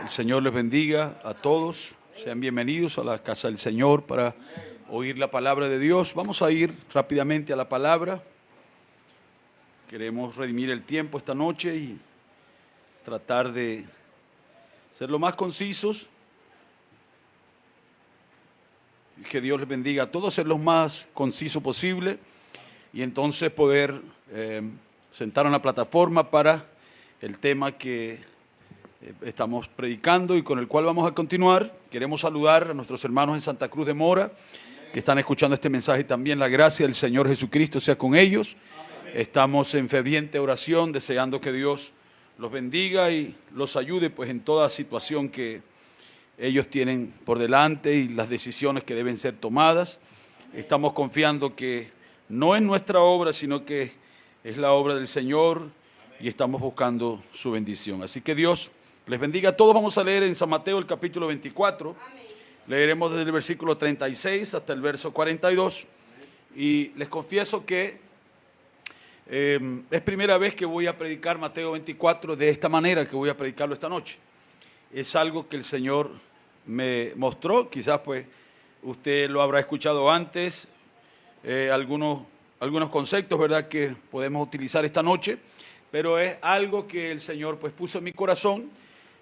El Señor les bendiga a todos. Sean bienvenidos a la casa del Señor para oír la palabra de Dios. Vamos a ir rápidamente a la palabra. Queremos redimir el tiempo esta noche y tratar de ser lo más concisos. Que Dios les bendiga a todos, ser lo más conciso posible y entonces poder sentar en la plataforma para el tema que estamos predicando y con el cual vamos a continuar. Queremos saludar a nuestros hermanos en Santa Cruz de Mora que están escuchando este mensaje también. La gracia del Señor Jesucristo sea con ellos. Estamos en ferviente oración deseando que Dios los bendiga y los ayude pues en toda situación que ellos tienen por delante y las decisiones que deben ser tomadas. Estamos confiando que no es nuestra obra, sino que es la obra del Señor y estamos buscando su bendición. Así que Dios les bendiga a todos. Vamos a leer en San Mateo el capítulo 24. Amén. Leeremos desde el versículo 36 hasta el verso 42. Y les confieso que es primera vez que voy a predicar Mateo 24 de esta manera, que voy a predicarlo esta noche. Es algo que el Señor me mostró, quizás pues usted lo habrá escuchado antes, algunos conceptos, ¿verdad?, que podemos utilizar esta noche, pero es algo que el Señor pues puso en mi corazón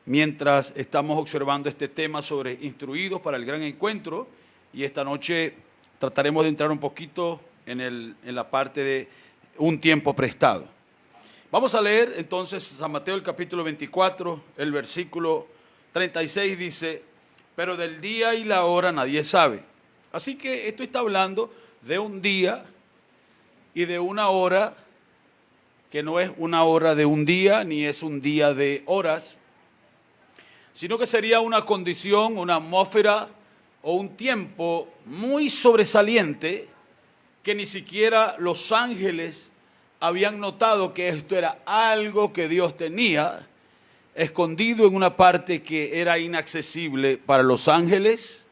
mientras estamos observando este tema sobre instruidos para el gran encuentro, y esta noche trataremos de entrar un poquito en la parte de un tiempo prestado. Vamos a leer entonces San Mateo el capítulo 24, el versículo 36 dice: pero del día y la hora nadie sabe. Así que esto está hablando de un día y de una hora, que no es una hora de un día, ni es un día de horas, sino que sería una condición, una atmósfera o un tiempo muy sobresaliente que ni siquiera los ángeles habían notado que esto era algo que Dios tenía escondido en una parte que era inaccesible para los ángeles.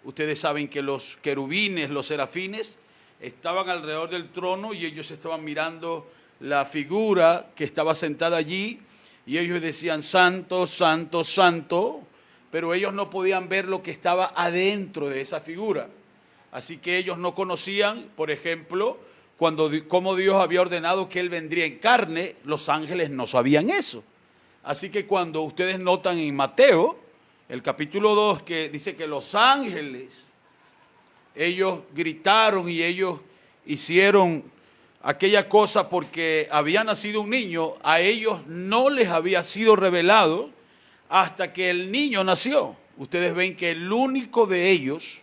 Ustedes saben que los querubines, los serafines, estaban alrededor del trono y ellos estaban mirando la figura que estaba sentada allí y ellos decían: santo, santo, santo, pero ellos no podían ver lo que estaba adentro de esa figura. Así que ellos no conocían, por ejemplo, cómo Dios había ordenado que Él vendría en carne. Los ángeles no sabían eso. Así que cuando ustedes notan en Mateo, el capítulo 2, que dice que los ángeles, ellos gritaron y ellos hicieron aquella cosa porque había nacido un niño, a ellos no les había sido revelado hasta que el niño nació. Ustedes ven que el único de ellos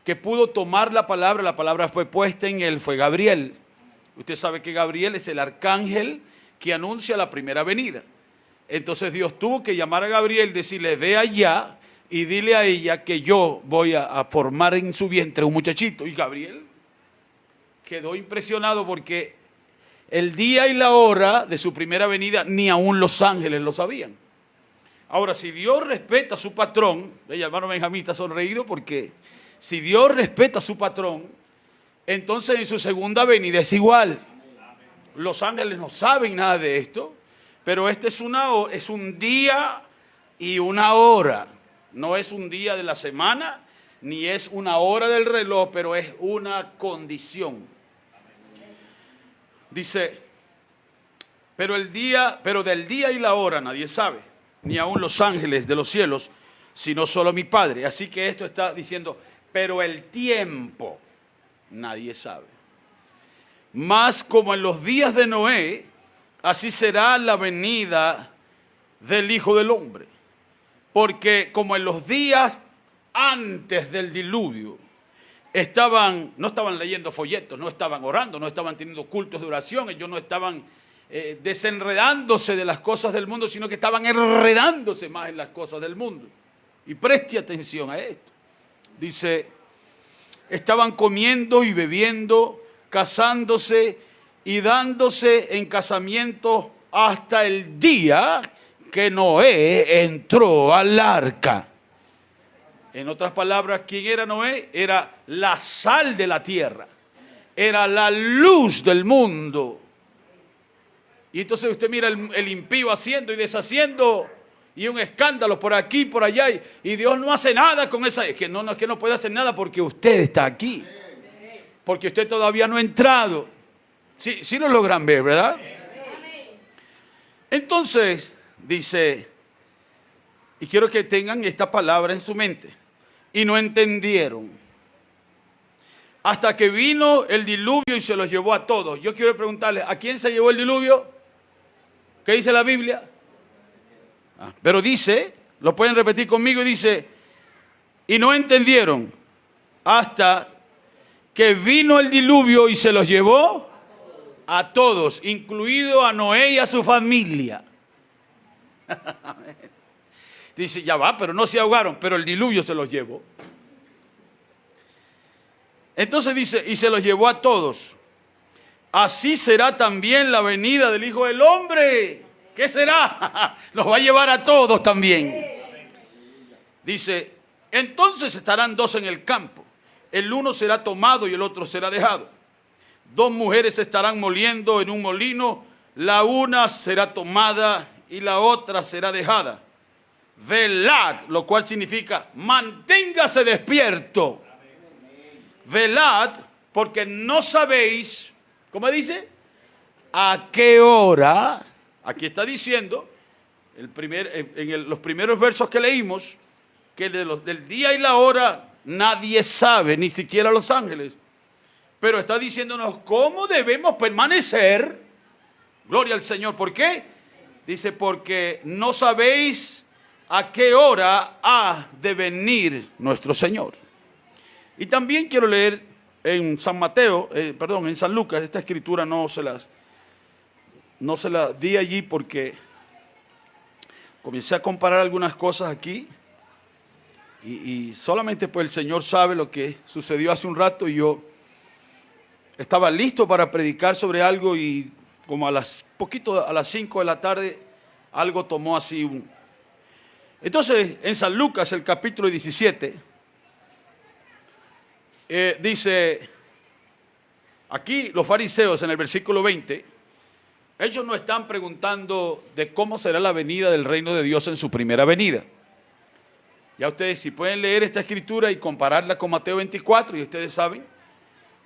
que pudo tomar la palabra fue puesta en él, fue Gabriel. Usted sabe que Gabriel es el arcángel que anuncia la primera venida. Entonces Dios tuvo que llamar a Gabriel, decirle: ve allá y dile a ella que yo voy a formar en su vientre un muchachito. Y Gabriel quedó impresionado porque el día y la hora de su primera venida ni aún los ángeles lo sabían. Ahora, si Dios respeta a su patrón, el hermano Benjamín está sonreído porque si Dios respeta a su patrón, entonces en su segunda venida es igual. Los ángeles no saben nada de esto. Pero este es un día y una hora. No es un día de la semana, ni es una hora del reloj, pero es una condición. Dice, pero del día y la hora nadie sabe, ni aun los ángeles de los cielos, sino solo mi Padre. Así que esto está diciendo, pero el tiempo nadie sabe. Más como en los días de Noé, así será la venida del Hijo del Hombre. Porque como en los días antes del diluvio, no estaban leyendo folletos, no estaban orando, no estaban teniendo cultos de oración, ellos no estaban desenredándose de las cosas del mundo, sino que estaban enredándose más en las cosas del mundo. Y preste atención a esto. Dice, estaban comiendo y bebiendo, casándose y dándose en casamiento hasta el día que Noé entró al arca. En otras palabras, ¿quién era Noé? Era la sal de la tierra, era la luz del mundo. Y entonces usted mira el impío haciendo y deshaciendo, y un escándalo por aquí y por allá, y Dios no hace nada con esa. Es que no puede hacer nada porque usted está aquí, porque usted todavía no ha entrado. Sí lo logran ver, ¿verdad? Entonces, dice, y quiero que tengan esta palabra en su mente, y no entendieron, hasta que vino el diluvio y se los llevó a todos. Yo quiero preguntarles, ¿a quién se llevó el diluvio? ¿Qué dice la Biblia? Pero dice, lo pueden repetir conmigo, y dice, y no entendieron hasta que vino el diluvio y se los llevó a todos, incluido a Noé y a su familia. Dice, ya va, pero no se ahogaron, pero el diluvio se los llevó. Entonces dice, y se los llevó a todos. Así será también la venida del Hijo del Hombre. ¿Qué será? Los va a llevar a todos también. Dice, entonces estarán dos en el campo. El uno será tomado y el otro será dejado. Dos mujeres estarán moliendo en un molino. La una será tomada y la otra será dejada. Velad, lo cual significa manténgase despierto. Velad, porque no sabéis, ¿cómo dice? ¿A qué hora? Aquí está diciendo, los primeros versos que leímos, que del día y la hora nadie sabe, ni siquiera los ángeles. Pero está diciéndonos cómo debemos permanecer. Gloria al Señor. ¿Por qué? Dice, porque no sabéis a qué hora ha de venir nuestro Señor. Y también quiero leer en en San Lucas. Esta escritura no se la di allí porque comencé a comparar algunas cosas aquí. Y solamente pues el Señor sabe lo que sucedió hace un rato, y yo estaba listo para predicar sobre algo, y como a las 5 de la tarde algo tomó así Entonces en San Lucas, el capítulo 17, dice aquí los fariseos en el versículo 20, ellos no están preguntando de cómo será la venida del reino de Dios en su primera venida. Ya ustedes si pueden leer esta escritura y compararla con Mateo 24, y ustedes saben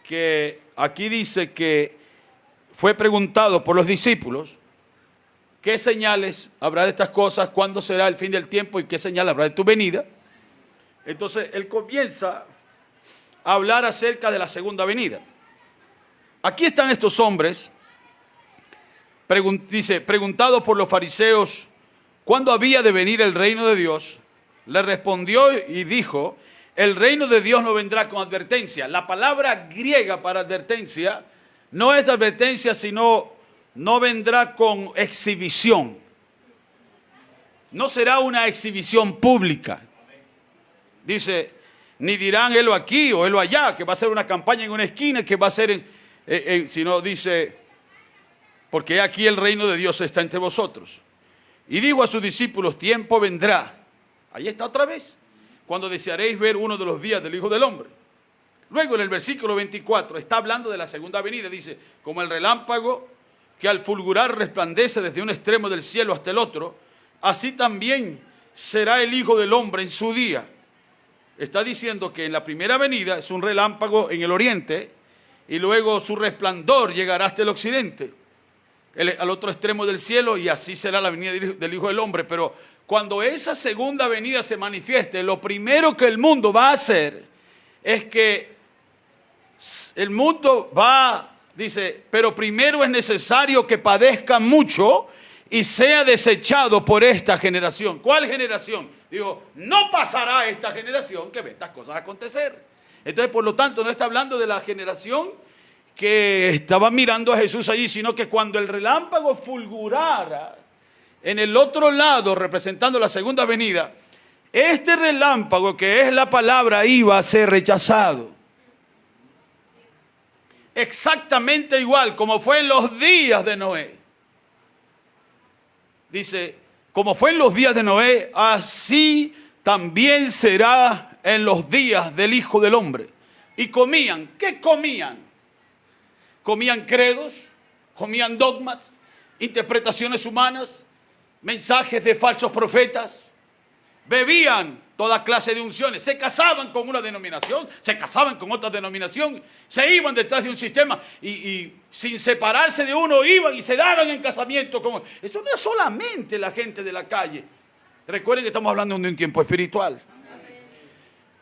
que aquí dice que fue preguntado por los discípulos, ¿qué señales habrá de estas cosas? ¿Cuándo será el fin del tiempo? ¿Y qué señal habrá de tu venida? Entonces él comienza a hablar acerca de la segunda venida. Aquí están estos hombres, dice, preguntados por los fariseos, ¿cuándo había de venir el reino de Dios? Le respondió y dijo, el reino de Dios no vendrá con advertencia. La palabra griega para advertencia no es advertencia, sino no vendrá con exhibición. No será una exhibición pública. Dice, ni dirán helo aquí o helo allá, que va a ser una campaña en una esquina, que va a ser sino dice, porque aquí el reino de Dios está entre vosotros. Y dijo a sus discípulos, tiempo vendrá. Ahí está otra vez, cuando desearéis ver uno de los días del Hijo del Hombre. Luego en el versículo 24 está hablando de la segunda venida. Dice, como el relámpago que al fulgurar resplandece desde un extremo del cielo hasta el otro, así también será el Hijo del Hombre en su día. Está diciendo que en la primera venida es un relámpago en el oriente, y luego su resplandor llegará hasta el occidente, al otro extremo del cielo, y así será la venida del Hijo del Hombre. Pero cuando esa segunda venida se manifieste, lo primero que el mundo va a hacer es que el mundo dice, pero primero es necesario que padezca mucho y sea desechado por esta generación. ¿Cuál generación? Digo, no pasará esta generación que ve estas cosas acontecer. Entonces, por lo tanto, no está hablando de la generación que estaba mirando a Jesús allí, sino que cuando el relámpago fulgurara en el otro lado, representando la segunda venida, este relámpago, que es la palabra, iba a ser rechazado. Exactamente igual como fue en los días de Noé. Dice, como fue en los días de Noé, así también será en los días del Hijo del Hombre. Y comían, ¿qué comían? Comían credos, comían dogmas, interpretaciones humanas, mensajes de falsos profetas, bebían toda clase de unciones, se casaban con una denominación, se casaban con otra denominación, se iban detrás de un sistema y sin separarse de uno iban y se daban en casamiento. Eso no es solamente la gente de la calle. Recuerden que estamos hablando de un tiempo espiritual.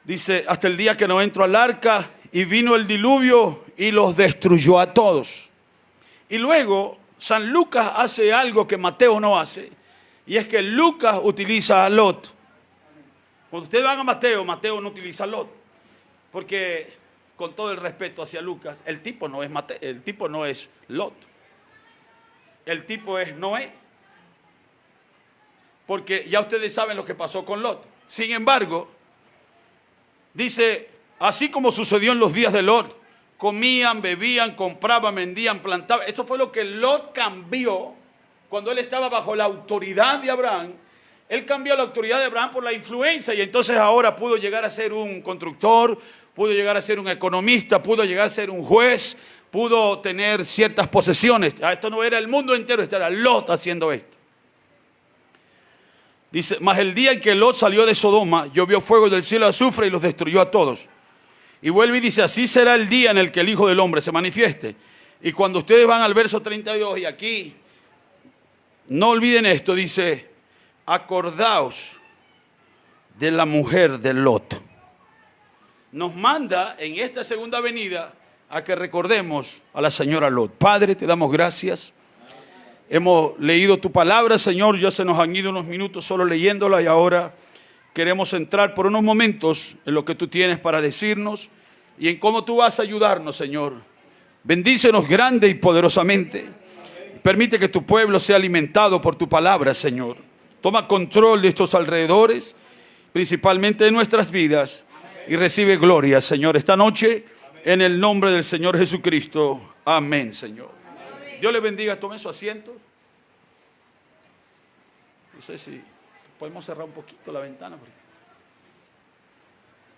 Dice, hasta el día que no entró al arca y vino el diluvio y los destruyó a todos. Y luego San Lucas hace algo que Mateo no hace, y es que Lucas utiliza a Lot. Cuando ustedes van a Mateo, Mateo no utiliza a Lot, porque con todo el respeto hacia Lucas, el tipo no es Mateo, el tipo no es Lot, el tipo es Noé, porque ya ustedes saben lo que pasó con Lot. Sin embargo, dice, así como sucedió en los días de Lot, comían, bebían, compraban, vendían, plantaban. Eso fue lo que Lot cambió cuando él estaba bajo la autoridad de Abraham. Él cambió la autoridad de Abraham por la influencia, y entonces ahora pudo llegar a ser un constructor, pudo llegar a ser un economista, pudo llegar a ser un juez, pudo tener ciertas posesiones. Esto no era el mundo entero, esto era Lot haciendo esto. Dice, mas el día en que Lot salió de Sodoma, llovió fuego del cielo de azufre y los destruyó a todos. Y vuelve y dice, así será el día en el que el Hijo del Hombre se manifieste. Y cuando ustedes van al verso 32, y aquí, no olviden esto, dice, acordaos de la mujer de Lot. Nos manda en esta segunda venida a que recordemos a la señora Lot. Padre, te damos gracias. Hemos leído tu palabra, Señor, ya se nos han ido unos minutos solo leyéndola, y ahora queremos entrar por unos momentos en lo que tú tienes para decirnos y en cómo tú vas a ayudarnos, Señor. Bendícenos grande y poderosamente. Permite que tu pueblo sea alimentado por tu palabra, Señor. Toma control de estos alrededores, principalmente de nuestras vidas, y recibe gloria, Señor, esta noche, en el nombre del Señor Jesucristo. Amén, Señor. Dios les bendiga. Tomen su asiento. No sé si podemos cerrar un poquito la ventana, porque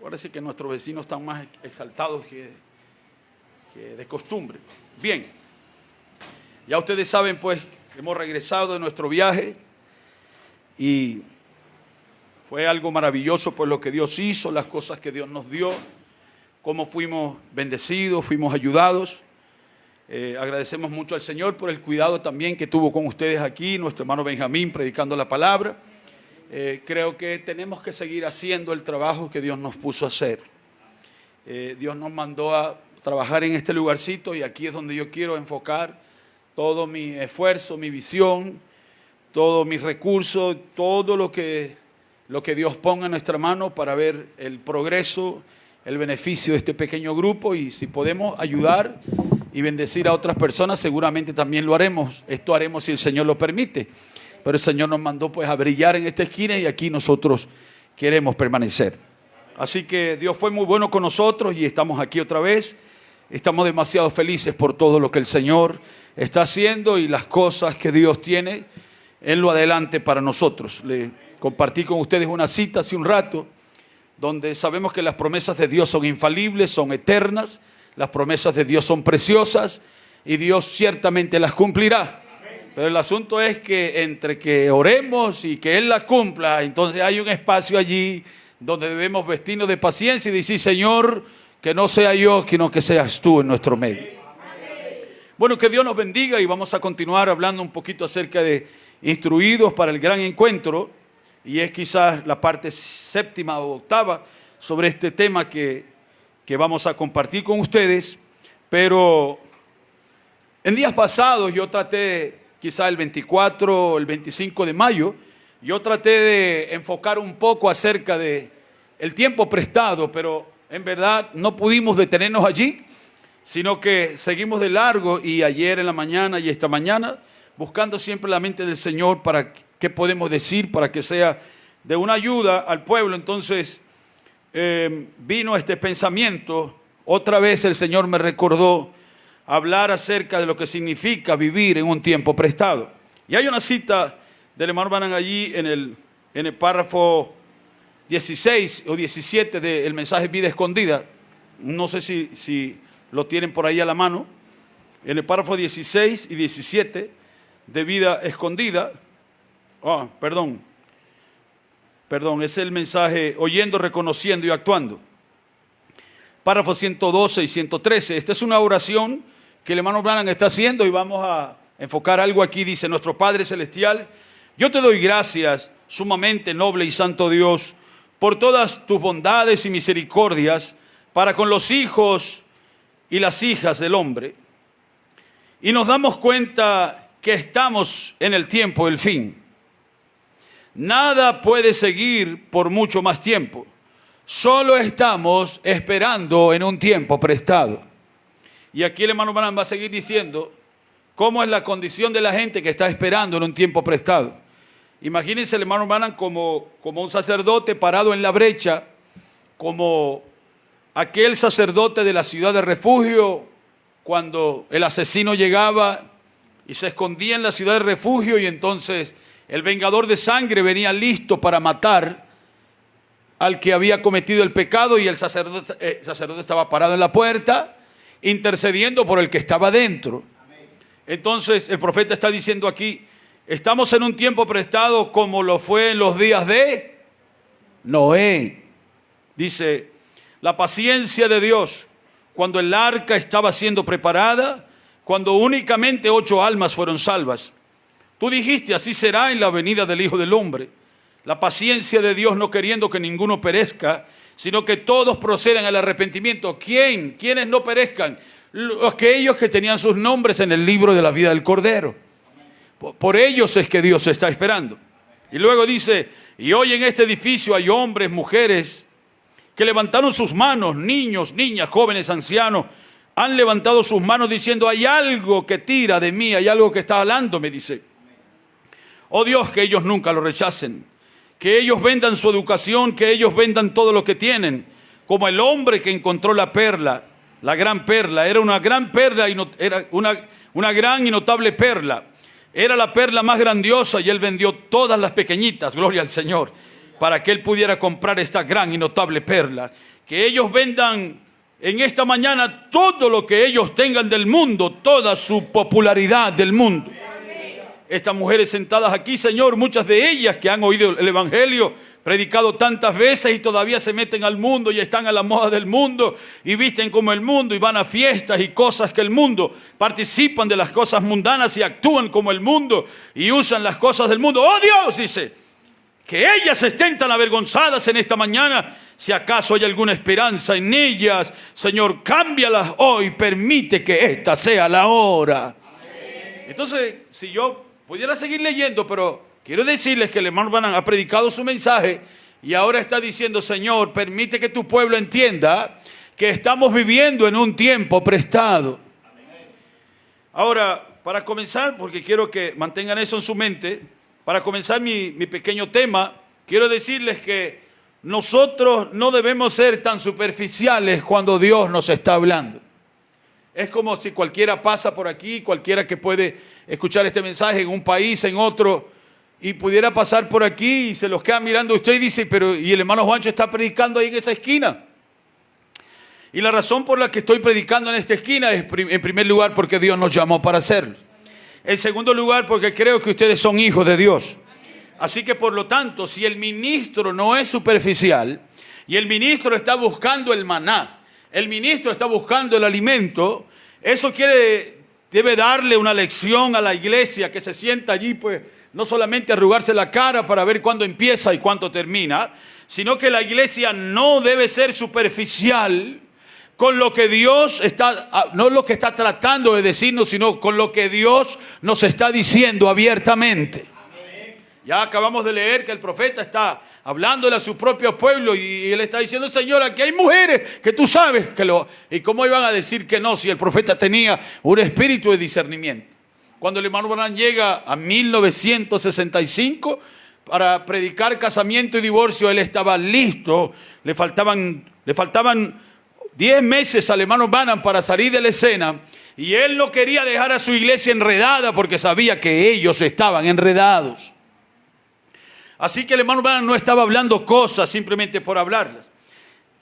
parece que nuestros vecinos están más exaltados que de costumbre. Bien, ya ustedes saben, pues, hemos regresado de nuestro viaje y fue algo maravilloso por lo que Dios hizo, las cosas que Dios nos dio, cómo fuimos bendecidos, fuimos ayudados. Agradecemos mucho al Señor por el cuidado también que tuvo con ustedes aquí, nuestro hermano Benjamín predicando la palabra. Creo que tenemos que seguir haciendo el trabajo que Dios nos puso a hacer. Dios nos mandó a trabajar en este lugarcito, y aquí es donde yo quiero enfocar todo mi esfuerzo, mi visión, todos mis recursos, todo lo que Dios ponga en nuestra mano para ver el progreso, el beneficio de este pequeño grupo, y si podemos ayudar y bendecir a otras personas, seguramente también lo haremos. Esto haremos si el Señor lo permite. Pero el Señor nos mandó pues a brillar en esta esquina, y aquí nosotros queremos permanecer. Así que Dios fue muy bueno con nosotros y estamos aquí otra vez. Estamos demasiado felices por todo lo que el Señor está haciendo y las cosas que Dios tiene en lo adelante para nosotros. Le compartí con ustedes una cita hace un rato, donde sabemos que las promesas de Dios son infalibles, son eternas, las promesas de Dios son preciosas y Dios ciertamente las cumplirá. Pero el asunto es que entre que oremos y que Él las cumpla, entonces hay un espacio allí donde debemos vestirnos de paciencia y decir, Señor, que no sea yo, sino que seas tú en nuestro medio. Bueno, que Dios nos bendiga, y vamos a continuar hablando un poquito acerca de instruidos para el gran encuentro, y es quizás la parte séptima o octava sobre este tema que vamos a compartir con ustedes. Pero en días pasados yo traté, quizás el 24 o el 25 de mayo, yo traté de enfocar un poco acerca de el tiempo prestado, pero en verdad no pudimos detenernos allí, sino que seguimos de largo, y ayer en la mañana y esta mañana buscando siempre la mente del Señor para qué podemos decir, para que sea de una ayuda al pueblo. Entonces vino este pensamiento, otra vez el Señor me recordó hablar acerca de lo que significa vivir en un tiempo prestado. Y hay una cita del hermano Branham allí en el párrafo 16 o 17 del mensaje Vida Escondida. No sé si lo tienen por ahí a la mano. En el párrafo 16 y 17 de Vida Escondida, Perdón, es el mensaje oyendo, reconociendo y actuando. Párrafos 112 y 113. Esta es una oración que el hermano Branham está haciendo y vamos a enfocar algo aquí. Dice: nuestro Padre Celestial, yo te doy gracias, sumamente noble y santo Dios, por todas tus bondades y misericordias para con los hijos y las hijas del hombre. Y nos damos cuenta que estamos en el tiempo del fin. Nada puede seguir por mucho más tiempo. Solo estamos esperando en un tiempo prestado. Y aquí el hermano Branham va a seguir diciendo cómo es la condición de la gente que está esperando en un tiempo prestado. Imagínense el hermano Branham como un sacerdote parado en la brecha, como aquel sacerdote de la ciudad de refugio, cuando el asesino llegaba y se escondía en la ciudad de refugio, y entonces el vengador de sangre venía listo para matar al que había cometido el pecado, y el sacerdote estaba parado en la puerta intercediendo por el que estaba dentro. Entonces el profeta está diciendo aquí: estamos en un tiempo prestado como lo fue en los días de Noé. Dice: la paciencia de Dios cuando el arca estaba siendo preparada, cuando únicamente 8 almas fueron salvas. Tú dijiste: así será en la venida del Hijo del Hombre. La paciencia de Dios, no queriendo que ninguno perezca, sino que todos procedan al arrepentimiento. ¿Quién? ¿Quiénes no perezcan? Aquellos que tenían sus nombres en el libro de la vida del Cordero. Por ellos es que Dios está esperando. Y luego dice: y hoy en este edificio hay hombres, mujeres, que levantaron sus manos, niños, niñas, jóvenes, ancianos, han levantado sus manos diciendo: hay algo que tira de mí, hay algo que está hablando, me dice. Oh Dios, que ellos nunca lo rechacen, que ellos vendan su educación, que ellos vendan todo lo que tienen, como el hombre que encontró la perla, la gran perla. Era una gran perla, era una gran y notable perla. Era la perla más grandiosa, y él vendió todas las pequeñitas, gloria al Señor, para que él pudiera comprar esta gran y notable perla. Que ellos vendan en esta mañana todo lo que ellos tengan del mundo, toda su popularidad del mundo. Estas mujeres sentadas aquí, Señor, muchas de ellas que han oído el Evangelio predicado tantas veces y todavía se meten al mundo y están a la moda del mundo y visten como el mundo y van a fiestas y cosas que el mundo, participan de las cosas mundanas y actúan como el mundo y usan las cosas del mundo. ¡Oh Dios!, dice, que ellas estén tan avergonzadas en esta mañana. Si acaso hay alguna esperanza en ellas, Señor, cámbialas hoy, permite que esta sea la hora. Entonces, si yo pudiera seguir leyendo, pero quiero decirles que el hermano Branham ha predicado su mensaje y ahora está diciendo: Señor, permite que tu pueblo entienda que estamos viviendo en un tiempo prestado. Ahora, para comenzar, porque quiero que mantengan eso en su mente, para comenzar mi pequeño tema, quiero decirles que nosotros no debemos ser tan superficiales cuando Dios nos está hablando. Es como si cualquiera pasa por aquí, cualquiera que puede escuchar este mensaje en un país, en otro, y pudiera pasar por aquí y se los queda mirando usted y dice: pero ¿y el hermano Juancho está predicando ahí en esa esquina? Y la razón por la que estoy predicando en esta esquina es, en primer lugar, porque Dios nos llamó para hacerlo. En segundo lugar, porque creo que ustedes son hijos de Dios. Así que por lo tanto, si el ministro no es superficial y el ministro está buscando el maná, el ministro está buscando el alimento, eso debe darle una lección a la iglesia que se sienta allí, pues no solamente arrugarse la cara para ver cuándo empieza y cuándo termina, sino que la iglesia no debe ser superficial con lo que Dios está, no lo que está tratando de decirnos, sino con lo que Dios nos está diciendo abiertamente. Ya acabamos de leer que el profeta está hablándole a su propio pueblo y él está diciendo: Señor, aquí hay mujeres que tú sabes que lo... ¿Y cómo iban a decir que no si el profeta tenía un espíritu de discernimiento? Cuando el hermano Branham llega a 1965 para predicar casamiento y divorcio, él estaba listo. Le faltaban 10 meses al hermano Branham para salir de la escena, y él no quería dejar a su iglesia enredada porque sabía que ellos estaban enredados. Así que el hermano Branham no estaba hablando cosas simplemente por hablarlas.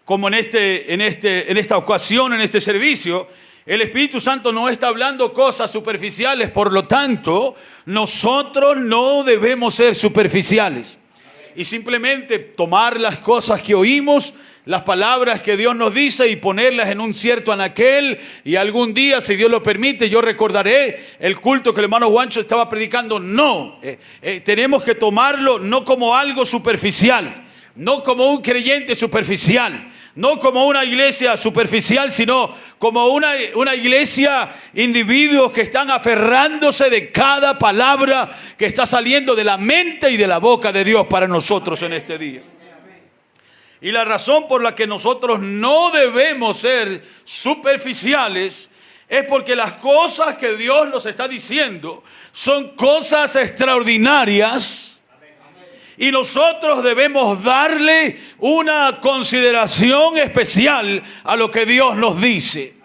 Como en esta ocasión, en este servicio, El Espíritu Santo no está hablando cosas superficiales, por lo tanto, nosotros no debemos ser superficiales. Y simplemente tomar las cosas que oímos, las palabras que Dios nos dice y ponerlas en un cierto anaquel, y algún día, si Dios lo permite, yo recordaré el culto que el hermano Juancho estaba predicando. No, tenemos que tomarlo no como algo superficial, no como un creyente superficial, no como una iglesia superficial, sino como una iglesia, individuos que están aferrándose de cada palabra que está saliendo de la mente y de la boca de Dios para nosotros en este día. Y la razón por la que nosotros no debemos ser superficiales es porque las cosas que Dios nos está diciendo son cosas extraordinarias. Y nosotros debemos darle una consideración especial a lo que Dios nos dice.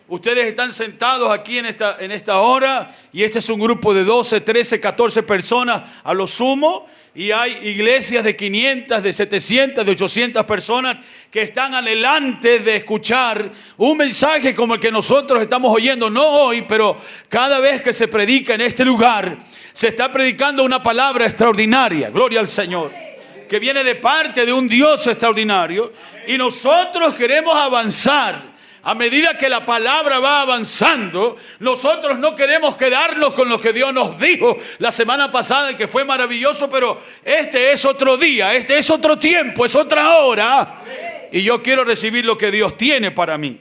Ustedes están sentados aquí en esta hora, y este es un grupo de 12, 13, 14 personas a lo sumo. Y hay iglesias de 500, de 700, de 800 personas que están anhelantes de escuchar un mensaje como el que nosotros estamos oyendo, no hoy, pero cada vez que se predica en este lugar, se está predicando una palabra extraordinaria, gloria al Señor, que viene de parte de un Dios extraordinario, y nosotros queremos avanzar. A medida que la palabra va avanzando, nosotros no queremos quedarnos con lo que Dios nos dijo la semana pasada, y que fue maravilloso, pero este es otro día, este es otro tiempo, es otra hora. Y yo quiero recibir lo que Dios tiene para mí.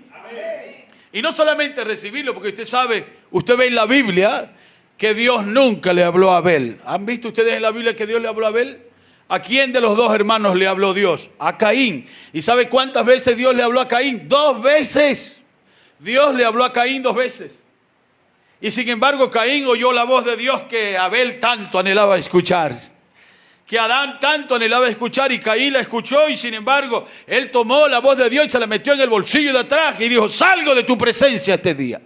Y no solamente recibirlo, porque usted sabe, usted ve en la Biblia que Dios nunca le habló a Abel. ¿Han visto ustedes en la Biblia que Dios le habló a Abel? ¿A quién de los dos hermanos le habló Dios? A Caín. ¿Y sabe cuántas veces Dios le habló a Caín? 2 veces. Dios le habló a Caín 2 veces. Y sin embargo, Caín oyó la voz de Dios que Abel tanto anhelaba escuchar. Que Adán tanto anhelaba escuchar, y Caín la escuchó, y sin embargo, él tomó la voz de Dios y se la metió en el bolsillo de atrás y dijo: salgo de tu presencia este día.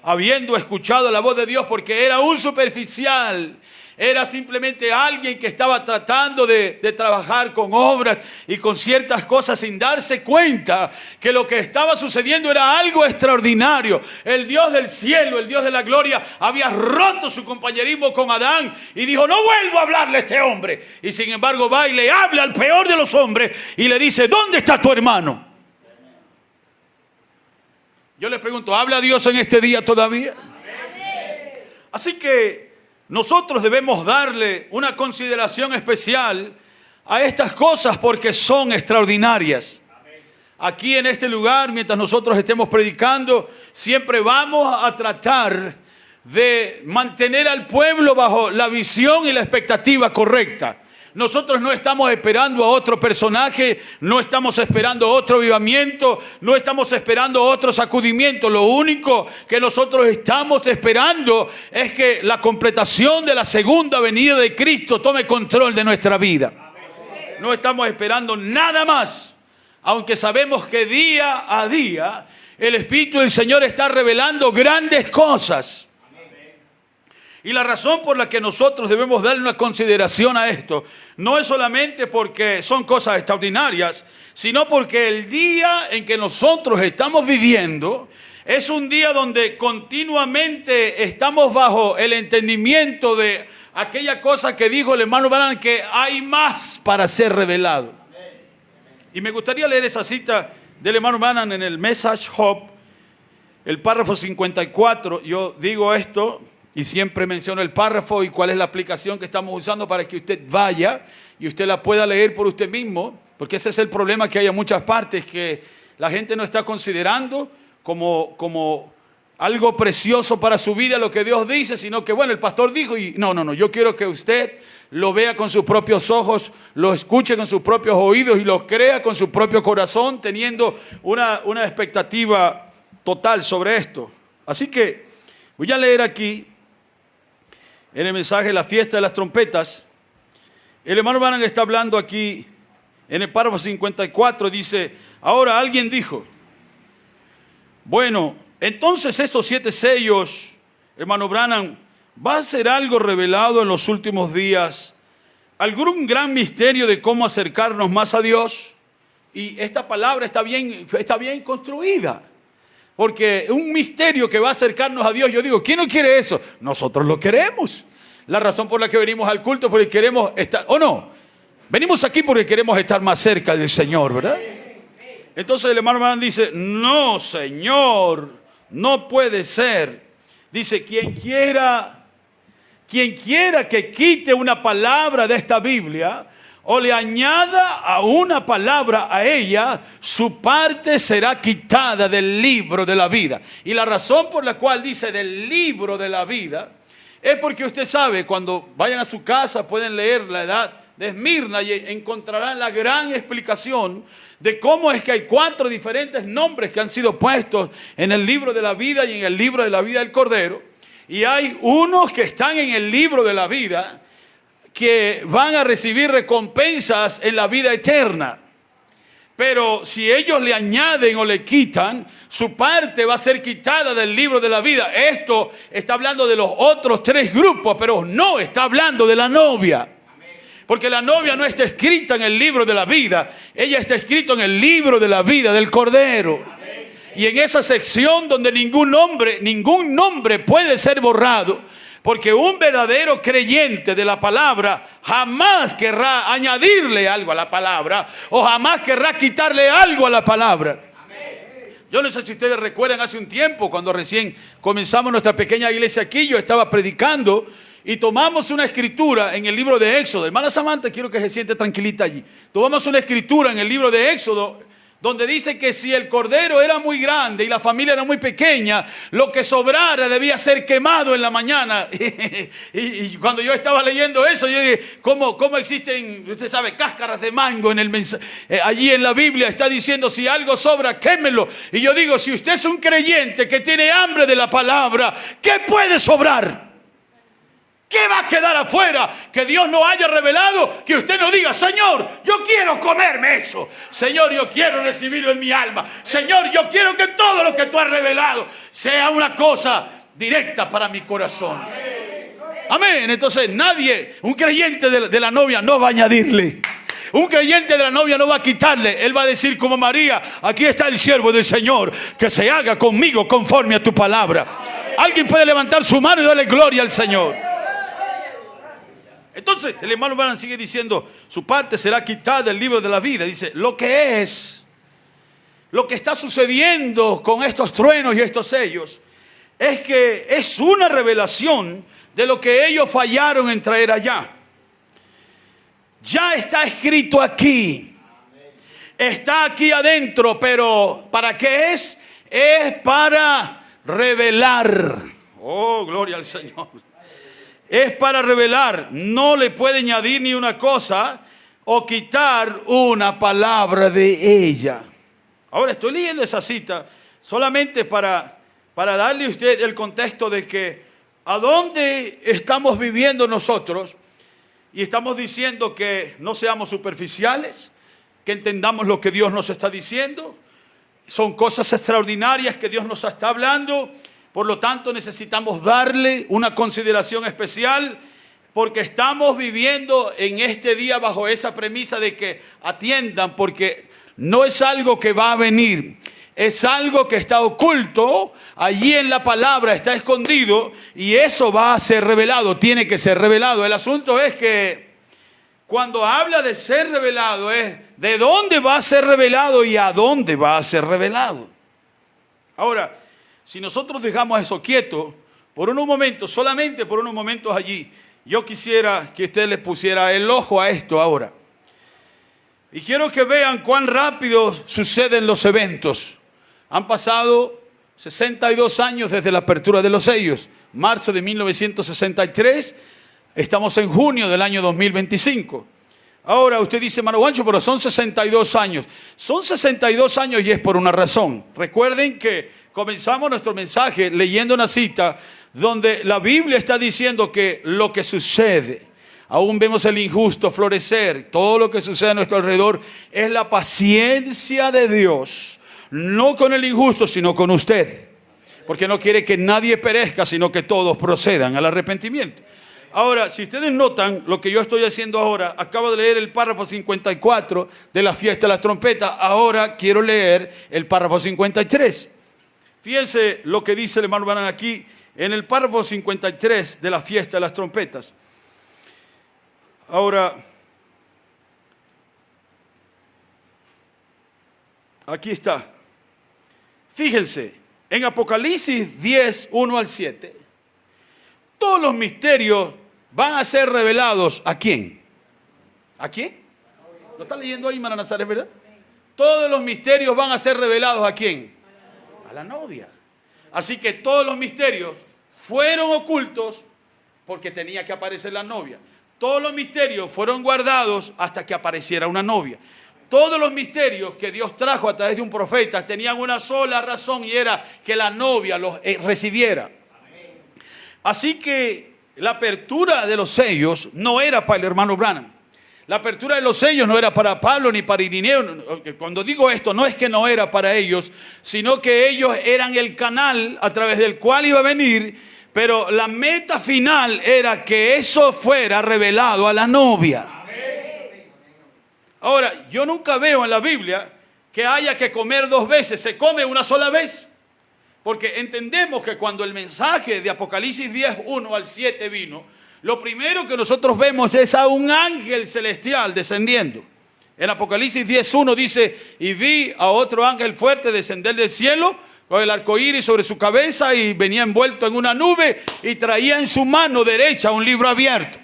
Habiendo escuchado la voz de Dios, porque era un superficial. Era simplemente alguien que estaba tratando de trabajar con obras y con ciertas cosas sin darse cuenta que lo que estaba sucediendo era algo extraordinario. El Dios del cielo, el Dios de la gloria, había roto su compañerismo con Adán y dijo: no vuelvo a hablarle a este hombre. Y sin embargo va y le habla al peor de los hombres y le dice: ¿dónde está tu hermano? Yo le pregunto, ¿habla Dios en este día todavía? Así que nosotros debemos darle una consideración especial a estas cosas porque son extraordinarias. Aquí en este lugar, mientras nosotros estemos predicando, siempre vamos a tratar de mantener al pueblo bajo la visión y la expectativa correcta. Nosotros no estamos esperando a otro personaje, no estamos esperando otro avivamiento, no estamos esperando otro sacudimiento. Lo único que nosotros estamos esperando es que la completación de la segunda venida de Cristo tome control de nuestra vida. No estamos esperando nada más, aunque sabemos que día a día el Espíritu del Señor está revelando grandes cosas. Y la razón por la que nosotros debemos darle una consideración a esto no es solamente porque son cosas extraordinarias, sino porque el día en que nosotros estamos viviendo es un día donde continuamente estamos bajo el entendimiento de aquella cosa que dijo el hermano Branham, que hay más para ser revelado. Y me gustaría leer esa cita del hermano Branham en el Message Hub, el párrafo 54. Yo digo esto y siempre menciono el párrafo y cuál es la aplicación que estamos usando para que usted vaya y usted la pueda leer por usted mismo, porque ese es el problema que hay en muchas partes, que la gente no está considerando como algo precioso para su vida lo que Dios dice, sino que bueno, el pastor dijo, y no, yo quiero que usted lo vea con sus propios ojos, lo escuche con sus propios oídos y lo crea con su propio corazón, teniendo una expectativa total sobre esto. Así que voy a leer aquí en el mensaje La fiesta de las trompetas. El hermano Branham está hablando aquí en el párrafo 54, dice: ahora alguien dijo, bueno, entonces esos 7 sellos, hermano Branham, ¿va a ser algo revelado en los últimos días? ¿Algún gran misterio de cómo acercarnos más a Dios? Y esta palabra está bien construida. Porque un misterio que va a acercarnos a Dios, yo digo, ¿quién no quiere eso? Nosotros lo queremos. La razón por la que venimos al culto es porque queremos estar, ¿o no? Venimos aquí porque queremos estar más cerca del Señor, ¿verdad? Entonces el hermano Branham dice, no, Señor, no puede ser. Dice, quien quiera que quite una palabra de esta Biblia o le añada a una palabra a ella, su parte será quitada del libro de la vida. Y la razón por la cual dice del libro de la vida es porque usted sabe, cuando vayan a su casa pueden leer la edad de Esmirna y encontrarán la gran explicación de cómo es que hay 4 diferentes nombres que han sido puestos en el libro de la vida y en el libro de la vida del Cordero. Y hay unos que están en el libro de la vida que van a recibir recompensas en la vida eterna. Pero si ellos le añaden o le quitan, su parte va a ser quitada del libro de la vida. Esto está hablando de los otros 3 grupos, pero no está hablando de la novia. Porque la novia no está escrita en el libro de la vida, ella está escrita en el libro de la vida del Cordero. Y en esa sección donde ningún nombre puede ser borrado, porque un verdadero creyente de la palabra jamás querrá añadirle algo a la palabra o jamás querrá quitarle algo a la palabra. Yo no sé si ustedes recuerdan hace un tiempo, cuando recién comenzamos nuestra pequeña iglesia aquí, yo estaba predicando y tomamos una escritura en el libro de Éxodo. Hermana Samantha, quiero que se siente tranquilita allí. Tomamos una escritura en el libro de Éxodo donde dice que si el cordero era muy grande y la familia era muy pequeña, lo que sobrara debía ser quemado en la mañana. Y cuando yo estaba leyendo eso, yo dije, ¿cómo existen, usted sabe, cáscaras de mango en el mensaje? Allí en la Biblia está diciendo, si algo sobra, quémelo. Y yo digo, si usted es un creyente que tiene hambre de la palabra, ¿qué puede sobrar? ¿Qué va a quedar afuera que Dios no haya revelado? Que usted no diga, Señor, yo quiero comerme eso. Señor, yo quiero recibirlo en mi alma. Señor, yo quiero que todo lo que tú has revelado sea una cosa directa para mi corazón. Amén. Entonces nadie, un creyente de la novia no va a añadirle. Un creyente de la novia no va a quitarle. Él va a decir como María, aquí está el siervo del Señor, que se haga conmigo conforme a tu palabra. Alguien puede levantar su mano y darle gloria al Señor. Entonces el hermano Branham sigue diciendo, su parte será quitada del libro de la vida. Dice, lo que está sucediendo con estos truenos y estos sellos, es que es una revelación de lo que ellos fallaron en traer allá. Ya está escrito aquí, está aquí adentro, pero ¿para qué es? Es para revelar. Oh, gloria al Señor. Es para revelar, no le puede añadir ni una cosa o quitar una palabra de ella. Ahora estoy leyendo esa cita solamente para darle a usted el contexto de que a dónde estamos viviendo nosotros, y estamos diciendo que no seamos superficiales, que entendamos lo que Dios nos está diciendo. Son cosas extraordinarias que Dios nos está hablando. Por lo tanto, necesitamos darle una consideración especial, porque estamos viviendo en este día bajo esa premisa de que atiendan, porque no es algo que va a venir, es algo que está oculto, allí en la palabra está escondido, y eso va a ser revelado, tiene que ser revelado. El asunto es que cuando habla de ser revelado, es de dónde va a ser revelado y a dónde va a ser revelado. Ahora, si nosotros dejamos eso quieto por unos momentos, solamente por unos momentos allí, yo quisiera que usted le pusiera el ojo a esto ahora. Y quiero que vean cuán rápido suceden los eventos. Han pasado 62 años desde la apertura de los sellos. Marzo de 1963, estamos en junio del año 2025. Ahora usted dice, hermano Juancho, pero son 62 años. Son 62 años y es por una razón. Recuerden que comenzamos nuestro mensaje leyendo una cita donde la Biblia está diciendo que lo que sucede, aún vemos el injusto florecer, todo lo que sucede a nuestro alrededor, es la paciencia de Dios, no con el injusto, sino con usted, porque no quiere que nadie perezca, sino que todos procedan al arrepentimiento. Ahora, si ustedes notan lo que yo estoy haciendo ahora, acabo de leer el párrafo 54 de la fiesta de las trompetas, ahora quiero leer el párrafo 53. Fíjense lo que dice el hermano Branham aquí en el párrafo 53 de la fiesta de las trompetas. Ahora, aquí está. Fíjense, en Apocalipsis 10, 1 al 7, todos los misterios van a ser revelados ¿a quién? ¿A quién? ¿Lo está leyendo ahí, hermana Nazaret, verdad? Todos los misterios van a ser revelados ¿a quién? A la novia. Así que todos los misterios fueron ocultos porque tenía que aparecer la novia. Todos los misterios fueron guardados hasta que apareciera una novia. Todos los misterios que Dios trajo a través de un profeta tenían una sola razón, y era que la novia los recibiera. Así que la apertura de los sellos no era para el hermano Branham. La apertura de los sellos no era para Pablo ni para Irineo. Cuando digo esto, no es que no era para ellos, sino que ellos eran el canal a través del cual iba a venir, pero la meta final era que eso fuera revelado a la novia. Ahora, yo nunca veo en la Biblia que haya que comer dos veces, se come una sola vez. Porque entendemos que cuando el mensaje de Apocalipsis 10, 1 al 7 vino, lo primero que nosotros vemos es a un ángel celestial descendiendo. En Apocalipsis 10, 1 dice, y vi a otro ángel fuerte descender del cielo con el arco iris sobre su cabeza, y venía envuelto en una nube y traía en su mano derecha un libro abierto.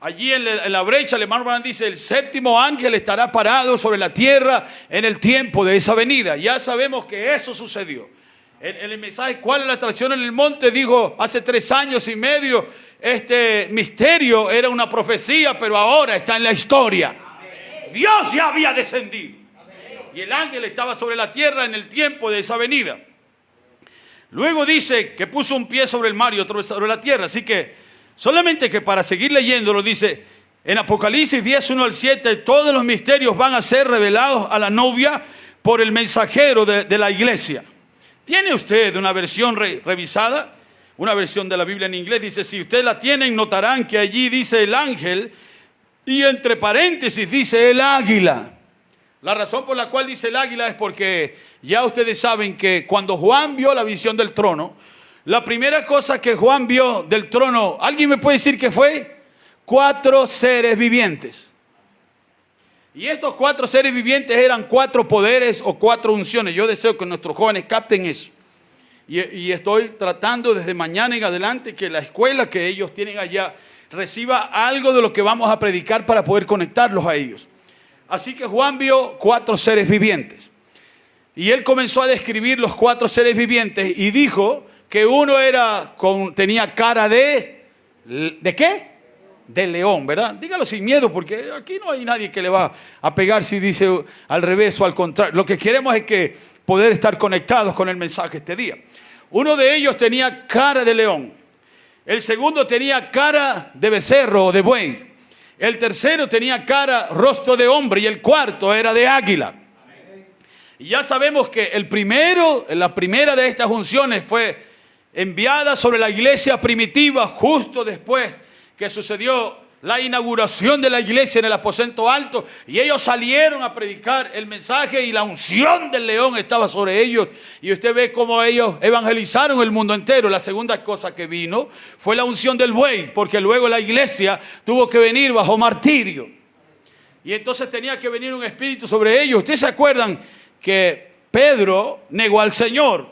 Allí en la brecha, el hermano Branham dice, el séptimo ángel estará parado sobre la tierra en el tiempo de esa venida. Ya sabemos que eso sucedió. En el mensaje, ¿cuál es la atracción en el monte? Dijo, hace 3 años y medio, este misterio era una profecía, pero ahora está en la historia. Dios ya había descendido. Y el ángel estaba sobre la tierra en el tiempo de esa venida. Luego dice que puso un pie sobre el mar y otro sobre la tierra. Así que solamente que para seguir leyéndolo, dice en Apocalipsis 10, 1 al 7, todos los misterios van a ser revelados a la novia por el mensajero de la iglesia. ¿Tiene usted una versión revisada? Una versión de la Biblia en inglés. Dice, si ustedes la tienen, notarán que allí dice el ángel y entre paréntesis dice el águila. La razón por la cual dice el águila es porque ya ustedes saben que cuando Juan vio la visión del trono, la primera cosa que Juan vio del trono, ¿alguien me puede decir qué fue? 4 seres vivientes. Y estos 4 seres vivientes eran 4 poderes o 4 unciones. Yo deseo que nuestros jóvenes capten eso. Y estoy tratando desde mañana en adelante que la escuela que ellos tienen allá reciba algo de lo que vamos a predicar para poder conectarlos a ellos. Así que Juan vio 4 seres vivientes. Y él comenzó a describir los 4 seres vivientes y dijo que uno tenía cara ¿de qué? De león, ¿verdad? Dígalo sin miedo, porque aquí no hay nadie que le va a pegar si dice al revés o al contrario. Lo que queremos es que poder estar conectados con el mensaje este día. Uno de ellos tenía cara de león. El segundo tenía cara de becerro o de buey. El tercero tenía rostro de hombre, y el cuarto era de águila. Y ya sabemos que la primera de estas unciones fue enviada sobre la iglesia primitiva justo después que sucedió la inauguración de la iglesia en el aposento alto, y ellos salieron a predicar el mensaje y la unción del león estaba sobre ellos, y usted ve cómo ellos evangelizaron el mundo entero. La segunda cosa que vino fue la unción del buey, porque luego la iglesia tuvo que venir bajo martirio, y entonces tenía que venir un espíritu sobre ellos. Ustedes se acuerdan que Pedro negó al Señor,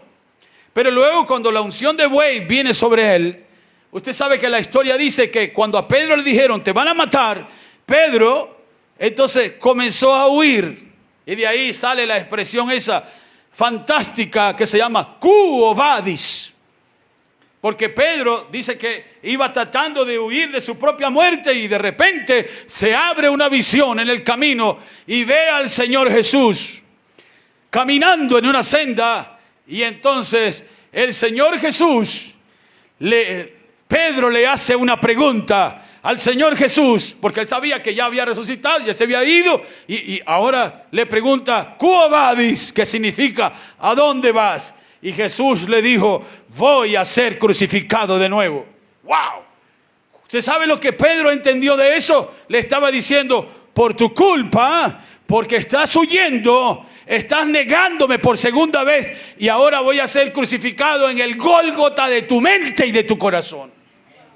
pero luego cuando la unción de buey viene sobre él, usted sabe que la historia dice que cuando a Pedro le dijeron, te van a matar, Pedro entonces comenzó a huir. Y de ahí sale la expresión esa fantástica que se llama quo vadis. Porque Pedro dice que iba tratando de huir de su propia muerte, y de repente se abre una visión en el camino y ve al Señor Jesús caminando en una senda. Y entonces el Señor Jesús Pedro le hace una pregunta al Señor Jesús, porque él sabía que ya había resucitado, ya se había ido, y ahora le pregunta, quo vadis, que significa, ¿a dónde vas? Y Jesús le dijo, voy a ser crucificado de nuevo. ¡Wow! ¿Usted sabe lo que Pedro entendió de eso? Le estaba diciendo, por tu culpa, porque estás huyendo, estás negándome por segunda vez y ahora voy a ser crucificado en el Gólgota de tu mente y de tu corazón,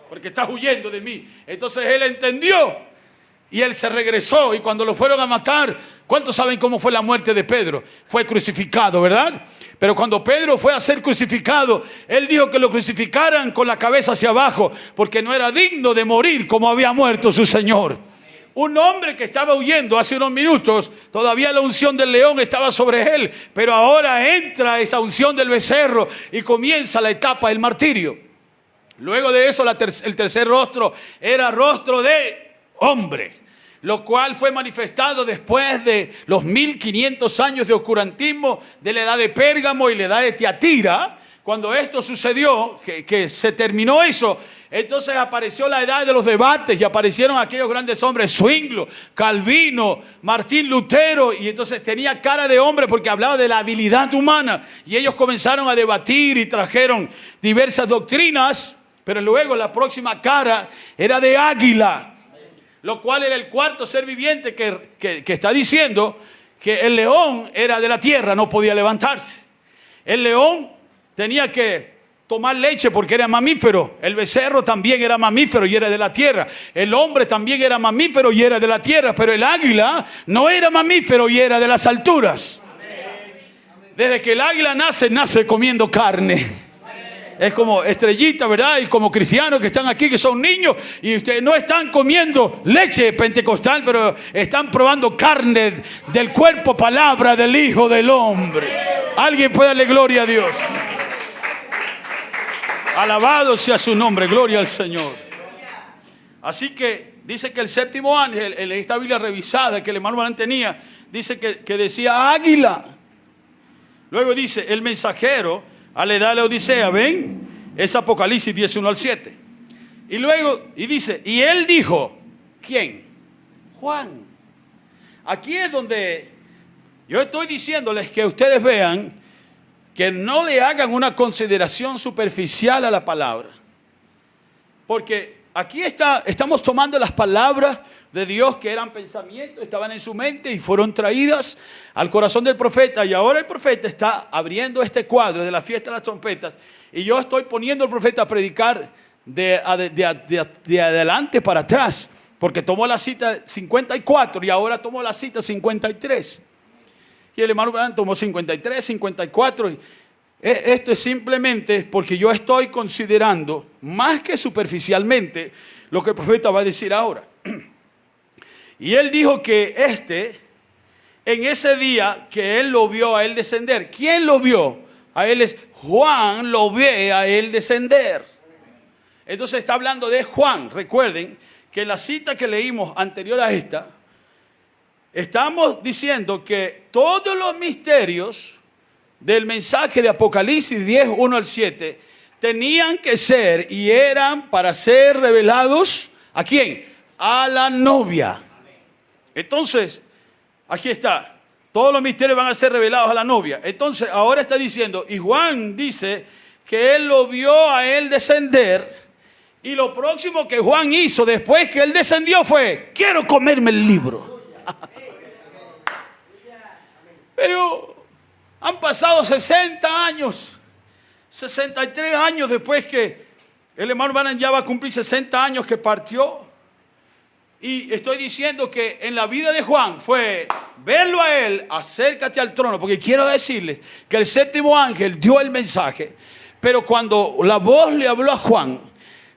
porque estás huyendo de mí. Entonces él entendió y él se regresó, y cuando lo fueron a matar, ¿cuántos saben cómo fue la muerte de Pedro? Fue crucificado, ¿verdad? Pero cuando Pedro fue a ser crucificado, él dijo que lo crucificaran con la cabeza hacia abajo, porque no era digno de morir como había muerto su Señor. Un hombre que estaba huyendo hace unos minutos, todavía la unción del león estaba sobre él, pero ahora entra esa unción del becerro y comienza la etapa del martirio. Luego de eso, el tercer rostro era rostro de hombre, lo cual fue manifestado después de los 1500 años de oscurantismo de la edad de Pérgamo y la edad de Tiatira. Cuando esto sucedió, que se terminó eso, entonces apareció la edad de los debates y aparecieron aquellos grandes hombres, Zwinglio, Calvino, Martín Lutero, y entonces tenía cara de hombre porque hablaba de la habilidad humana, y ellos comenzaron a debatir y trajeron diversas doctrinas, pero luego la próxima cara era de águila, lo cual era el cuarto ser viviente que está diciendo que el león era de la tierra, no podía levantarse. El león tenía que tomar leche porque era mamífero. El becerro también era mamífero y era de la tierra. El hombre también era mamífero y era de la tierra. Pero el águila no era mamífero y era de las alturas. Desde que el águila nace comiendo carne. Es como Estrellita, ¿verdad? Y como cristianos que están aquí, que son niños, y ustedes no están comiendo leche pentecostal, pero están probando carne del cuerpo, palabra del Hijo del Hombre. Alguien puede darle gloria a Dios. Alabado sea su nombre, gloria al Señor. Así que dice que el séptimo ángel, en esta Biblia revisada que el hermano Barán tenía, dice que decía águila. Luego dice el mensajero a la edad de la Odisea, ¿ven? Es Apocalipsis 11 al 7. Y luego, y dice, y él dijo, ¿quién? Juan. Aquí es donde yo estoy diciéndoles que ustedes vean que no le hagan una consideración superficial a la palabra. Porque aquí estamos tomando las palabras de Dios que eran pensamientos, estaban en su mente y fueron traídas al corazón del profeta. Y ahora el profeta está abriendo este cuadro de la fiesta de las trompetas. Y yo estoy poniendo al profeta a predicar de adelante para atrás. Porque tomó la cita 54 y ahora tomó la cita 53. Y el hermano Branham tomó 53, 54. Esto es simplemente porque yo estoy considerando más que superficialmente lo que el profeta va a decir ahora. Y él dijo que en ese día que él lo vio a él descender. ¿Quién lo vio? A él es Juan, lo ve a él descender. Entonces está hablando de Juan. Recuerden que en la cita que leímos anterior a esta, estamos diciendo que todos los misterios del mensaje de Apocalipsis 10, 1 al 7, tenían que ser y eran para ser revelados, ¿a quién? A la novia. Entonces, aquí está, todos los misterios van a ser revelados a la novia. Entonces, ahora está diciendo, y Juan dice que él lo vio a él descender, y lo próximo que Juan hizo después que él descendió fue, quiero comerme el libro. Pero han pasado 60 años, 63 años después que el hermano Branham ya va a cumplir 60 años que partió. Y estoy diciendo que en la vida de Juan fue verlo a él, acércate al trono, porque quiero decirles que el séptimo ángel dio el mensaje, pero cuando la voz le habló a Juan,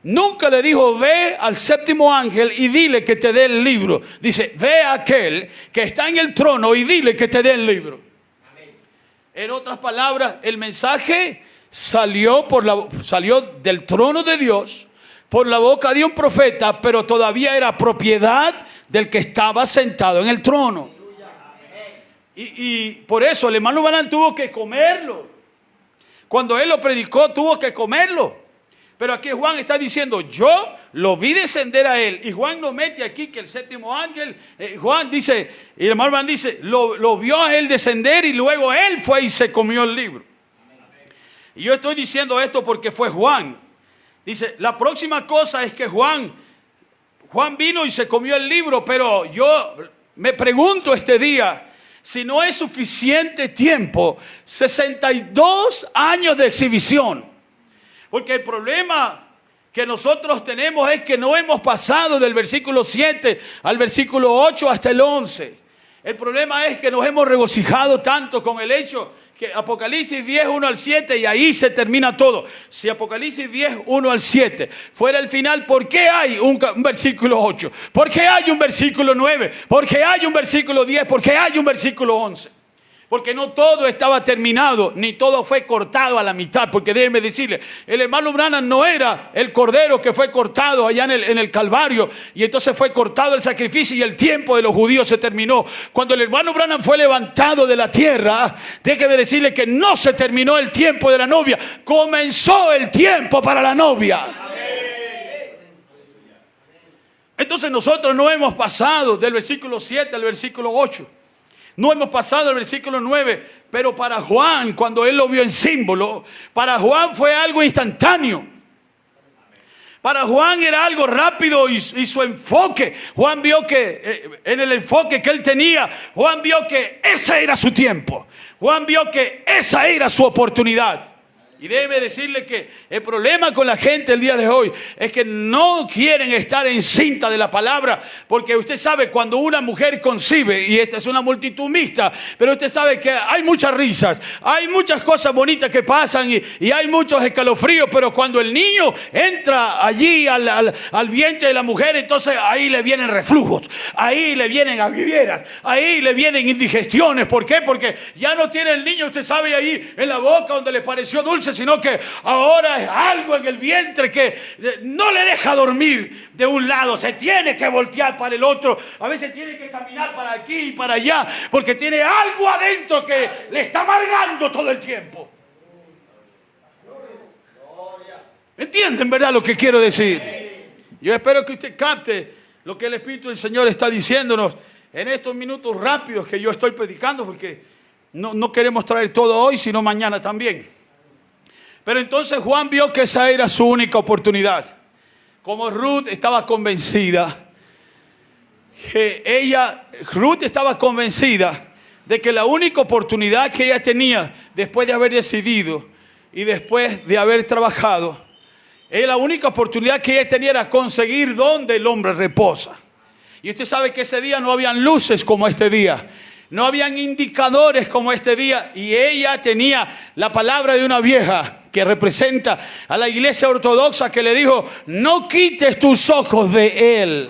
nunca le dijo, ve al séptimo ángel y dile que te dé el libro. Dice, ve a aquel que está en el trono y dile que te dé el libro. Amén. En otras palabras, el mensaje salió del trono de Dios, por la boca de un profeta, pero todavía era propiedad del que estaba sentado en el trono. Y por eso el hermano Branham tuvo que comerlo. Cuando él lo predicó, tuvo que comerlo. Pero aquí Juan está diciendo, yo lo vi descender a él. Y Juan nos mete aquí que el séptimo ángel, Juan dice, y el hermano Branham dice, lo vio a él descender y luego él fue y se comió el libro. Y yo estoy diciendo esto porque fue Juan. Dice, la próxima cosa es que Juan Juan vino y se comió el libro, pero yo me pregunto este día si no es suficiente tiempo, 62 años de exhibición. Porque el problema que nosotros tenemos es que no hemos pasado del versículo 7 al versículo 8 hasta el 11. El problema es que nos hemos regocijado tanto con el hecho que Apocalipsis 10, 1 al 7, y ahí se termina todo. Si Apocalipsis 10, 1 al 7 fuera el final, ¿por qué hay un versículo 8? ¿Por qué hay un versículo 9? ¿Por qué hay un versículo 10? ¿Por qué hay un versículo 11? Porque no todo estaba terminado, ni todo fue cortado a la mitad. Porque déjenme decirle, el hermano Branham no era el cordero que fue cortado allá en el Calvario, y entonces fue cortado el sacrificio y el tiempo de los judíos se terminó. Cuando el hermano Branham fue levantado de la tierra, déjenme decirle que no se terminó el tiempo de la novia, comenzó el tiempo para la novia. Entonces nosotros no hemos pasado del versículo 7 al versículo 8. No hemos pasado el versículo 9, pero para Juan, cuando él lo vio en símbolo, para Juan fue algo instantáneo. Para Juan era algo rápido y su enfoque, Juan vio que en el enfoque que él tenía, Juan vio que ese era su tiempo. Juan vio que esa era su oportunidad. Y debe decirle que el problema con la gente el día de hoy es que no quieren estar en cinta de la palabra, porque usted sabe, cuando una mujer concibe, y esta es una multitud mixta, pero usted sabe que hay muchas risas, hay muchas cosas bonitas que pasan y hay muchos escalofríos, pero cuando el niño entra allí al vientre de la mujer, entonces ahí le vienen reflujos, ahí le vienen agridieras, ahí le vienen indigestiones. ¿Por qué? Porque ya no tiene el niño, usted sabe, ahí en la boca donde le pareció dulce, sino que ahora es algo en el vientre que no le deja dormir de un lado, se tiene que voltear para el otro, a veces tiene que caminar para aquí y para allá, porque tiene algo adentro que le está amargando todo el tiempo. ¿Entienden, verdad, lo que quiero decir? Yo espero que usted capte lo que el Espíritu del Señor está diciéndonos en estos minutos rápidos que yo estoy predicando, porque no queremos traer todo hoy, sino mañana también. Pero entonces Juan vio que esa era su única oportunidad. Como Ruth estaba convencida, Ruth estaba convencida de que la única oportunidad que ella tenía después de haber decidido y después de haber trabajado, la única oportunidad que ella tenía era conseguir donde el hombre reposa. Y usted sabe que ese día no habían luces como este día. No habían indicadores como este día, y ella tenía la palabra de una vieja que representa a la iglesia ortodoxa, que le dijo: no quites tus ojos de él.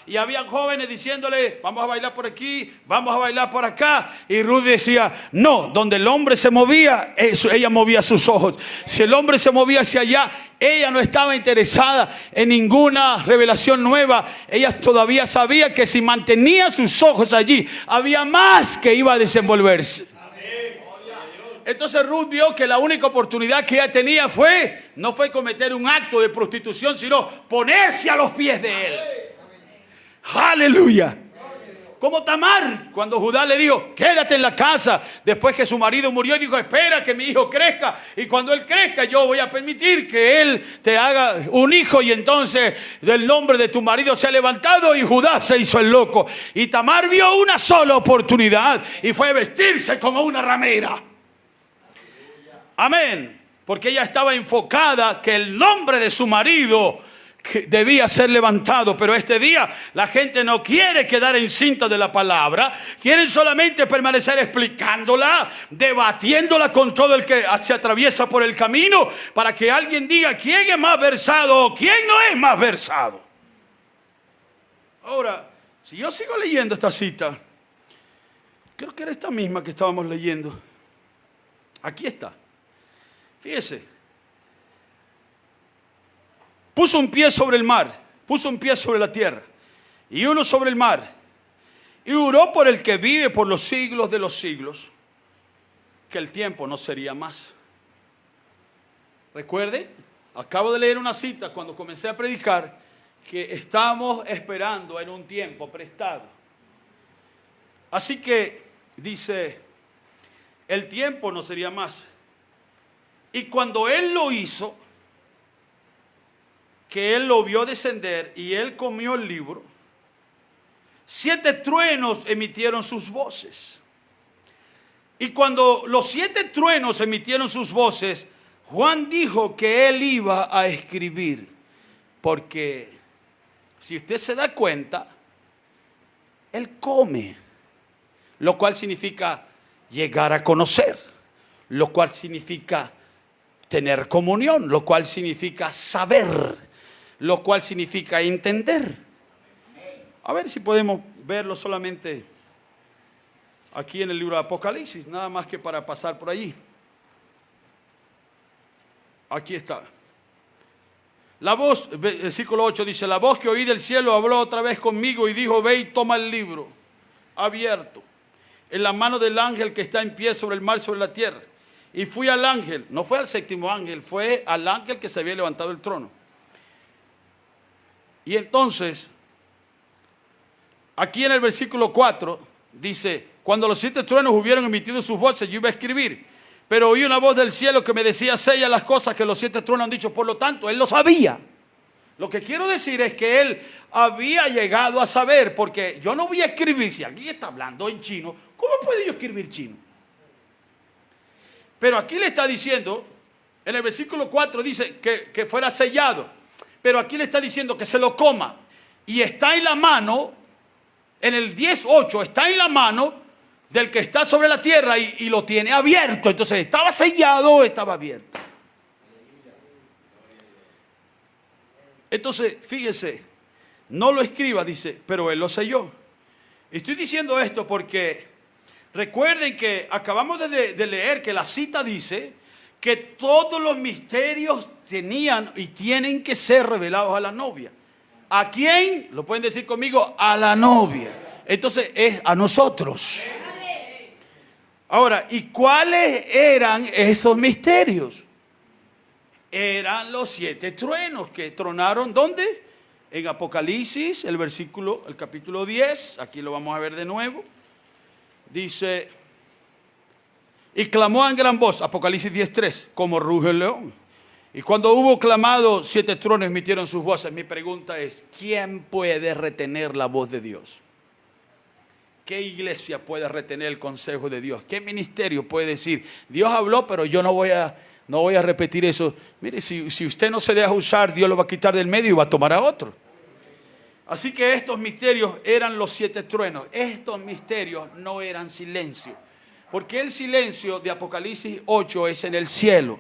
Y había jóvenes diciéndole: vamos a bailar por aquí, vamos a bailar por acá. Y Ruth decía: no, donde el hombre se movía, ella movía sus ojos. Si el hombre se movía hacia allá, ella no estaba interesada en ninguna revelación nueva. Ella todavía sabía que si mantenía sus ojos allí, había más que iba a desenvolverse. Entonces Ruth vio que la única oportunidad que ella tenía no fue cometer un acto de prostitución, sino ponerse a los pies de él. Aleluya. Como Tamar, cuando Judá le dijo: quédate en la casa, después que su marido murió, y dijo: espera que mi hijo crezca, y cuando él crezca yo voy a permitir que él te haga un hijo, y entonces el nombre de tu marido se ha levantado. Y Judá se hizo el loco, y Tamar vio una sola oportunidad y fue vestirse como una ramera. Amén. Porque ella estaba enfocada que el nombre de su marido que debía ser levantado. Pero este día la gente no quiere quedar encinta de la palabra, quieren solamente permanecer explicándola, debatiéndola con todo el que se atraviesa por el camino, para que alguien diga quién es más versado o quién no es más versado. Ahora, si yo sigo leyendo esta cita, creo que era esta misma que estábamos leyendo. Aquí está. Fíjese. Puso un pie sobre el mar, puso un pie sobre la tierra y uno sobre el mar, y juró por el que vive por los siglos de los siglos que el tiempo no sería más. Recuerde, acabo de leer una cita cuando comencé a predicar, que estamos esperando en un tiempo prestado. Así que dice: el tiempo no sería más. Y cuando él lo hizo, que él lo vio descender y él comió el libro, 7 truenos emitieron sus voces. Y cuando los 7 truenos emitieron sus voces, Juan dijo que él iba a escribir. Porque si usted se da cuenta, él come, lo cual significa llegar a conocer, lo cual significa tener comunión, lo cual significa saber, lo cual significa entender. A ver si podemos verlo solamente aquí en el libro de Apocalipsis, nada más que para pasar por allí. Aquí está. La voz, versículo 8 dice, la voz que oí del cielo habló otra vez conmigo y dijo, ve y toma el libro abierto en la mano del ángel que está en pie sobre el mar, sobre la tierra. Y fui al ángel, no fue al 7º ángel, fue al ángel que se había levantado del trono. Y entonces, aquí en el versículo 4, dice, cuando los 7 truenos hubieron emitido sus voces, yo iba a escribir. Pero oí una voz del cielo que me decía, sella las cosas que los 7 truenos han dicho. Por lo tanto, él lo sabía. Lo que quiero decir es que él había llegado a saber, porque yo no voy a escribir, si alguien está hablando en chino, ¿cómo puedo yo escribir chino? Pero aquí le está diciendo, en el versículo 4 dice que fuera sellado, pero aquí le está diciendo que se lo coma. Y está en la mano, en el 10:8, está en la mano del que está sobre la tierra y lo tiene abierto. Entonces, ¿estaba sellado o estaba abierto? Entonces, fíjese, no lo escriba, dice, pero él lo selló. Estoy diciendo esto porque recuerden que acabamos de leer que la cita dice que todos los misterios tenían y tienen que ser revelados a la novia. ¿A quién? Lo pueden decir conmigo, a la novia. Entonces, es a nosotros. Ahora, ¿y cuáles eran esos misterios? Eran los 7 truenos que tronaron, ¿dónde? En Apocalipsis, el capítulo 10, aquí lo vamos a ver de nuevo. Dice, y clamó en gran voz, Apocalipsis 10:3, como ruge el león. Y cuando hubo clamado, 7 truenos emitieron sus voces. Mi pregunta es, ¿quién puede retener la voz de Dios? ¿Qué iglesia puede retener el consejo de Dios? ¿Qué ministerio puede decir, Dios habló, pero yo no voy a repetir eso? Mire, si usted no se deja usar, Dios lo va a quitar del medio y va a tomar a otro. Así que estos misterios eran los 7 truenos. Estos misterios no eran silencio. Porque el silencio de Apocalipsis 8 es en el cielo.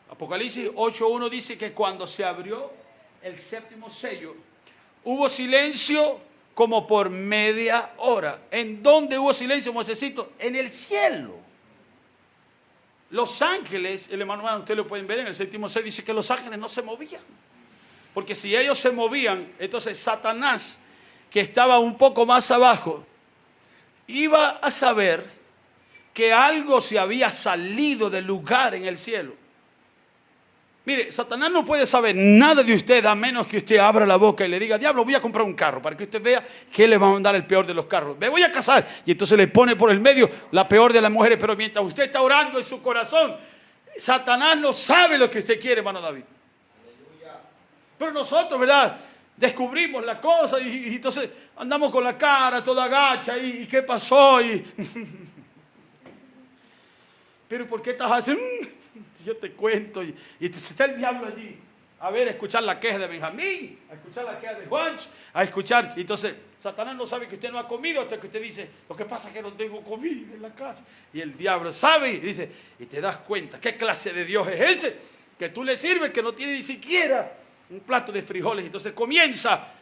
Apocalipsis 8:1 dice que cuando se abrió el 7º sello, hubo silencio como por media hora. ¿En dónde hubo silencio, Moisésito? En el cielo. Los ángeles, el hermano, ustedes lo pueden ver en el 7º sello, dice que los ángeles no se movían. Porque si ellos se movían, entonces Satanás, que estaba un poco más abajo, iba a saber que algo se había salido del lugar en el cielo. Mire, Satanás no puede saber nada de usted a menos que usted abra la boca y le diga, diablo, voy a comprar un carro, para que usted vea que le va a mandar el peor de los carros. Me voy a casar. Y entonces le pone por el medio la peor de las mujeres. Pero mientras usted está orando en su corazón, Satanás no sabe lo que usted quiere, hermano David. Pero nosotros, ¿verdad? Descubrimos la cosa y entonces andamos con la cara toda agacha y ¿qué pasó? Pero ¿por qué estás así? Yo te cuento. Y entonces está el diablo allí. A ver, a escuchar la queja de Benjamín, a escuchar la queja de Juan, a escuchar. Y entonces Satanás no sabe que usted no ha comido hasta que usted dice, lo que pasa es que no tengo comida en la casa. Y el diablo sabe y dice, y te das cuenta, ¿qué clase de Dios es ese? Que tú le sirves, que no tiene ni siquiera un plato de frijoles. Entonces comienza.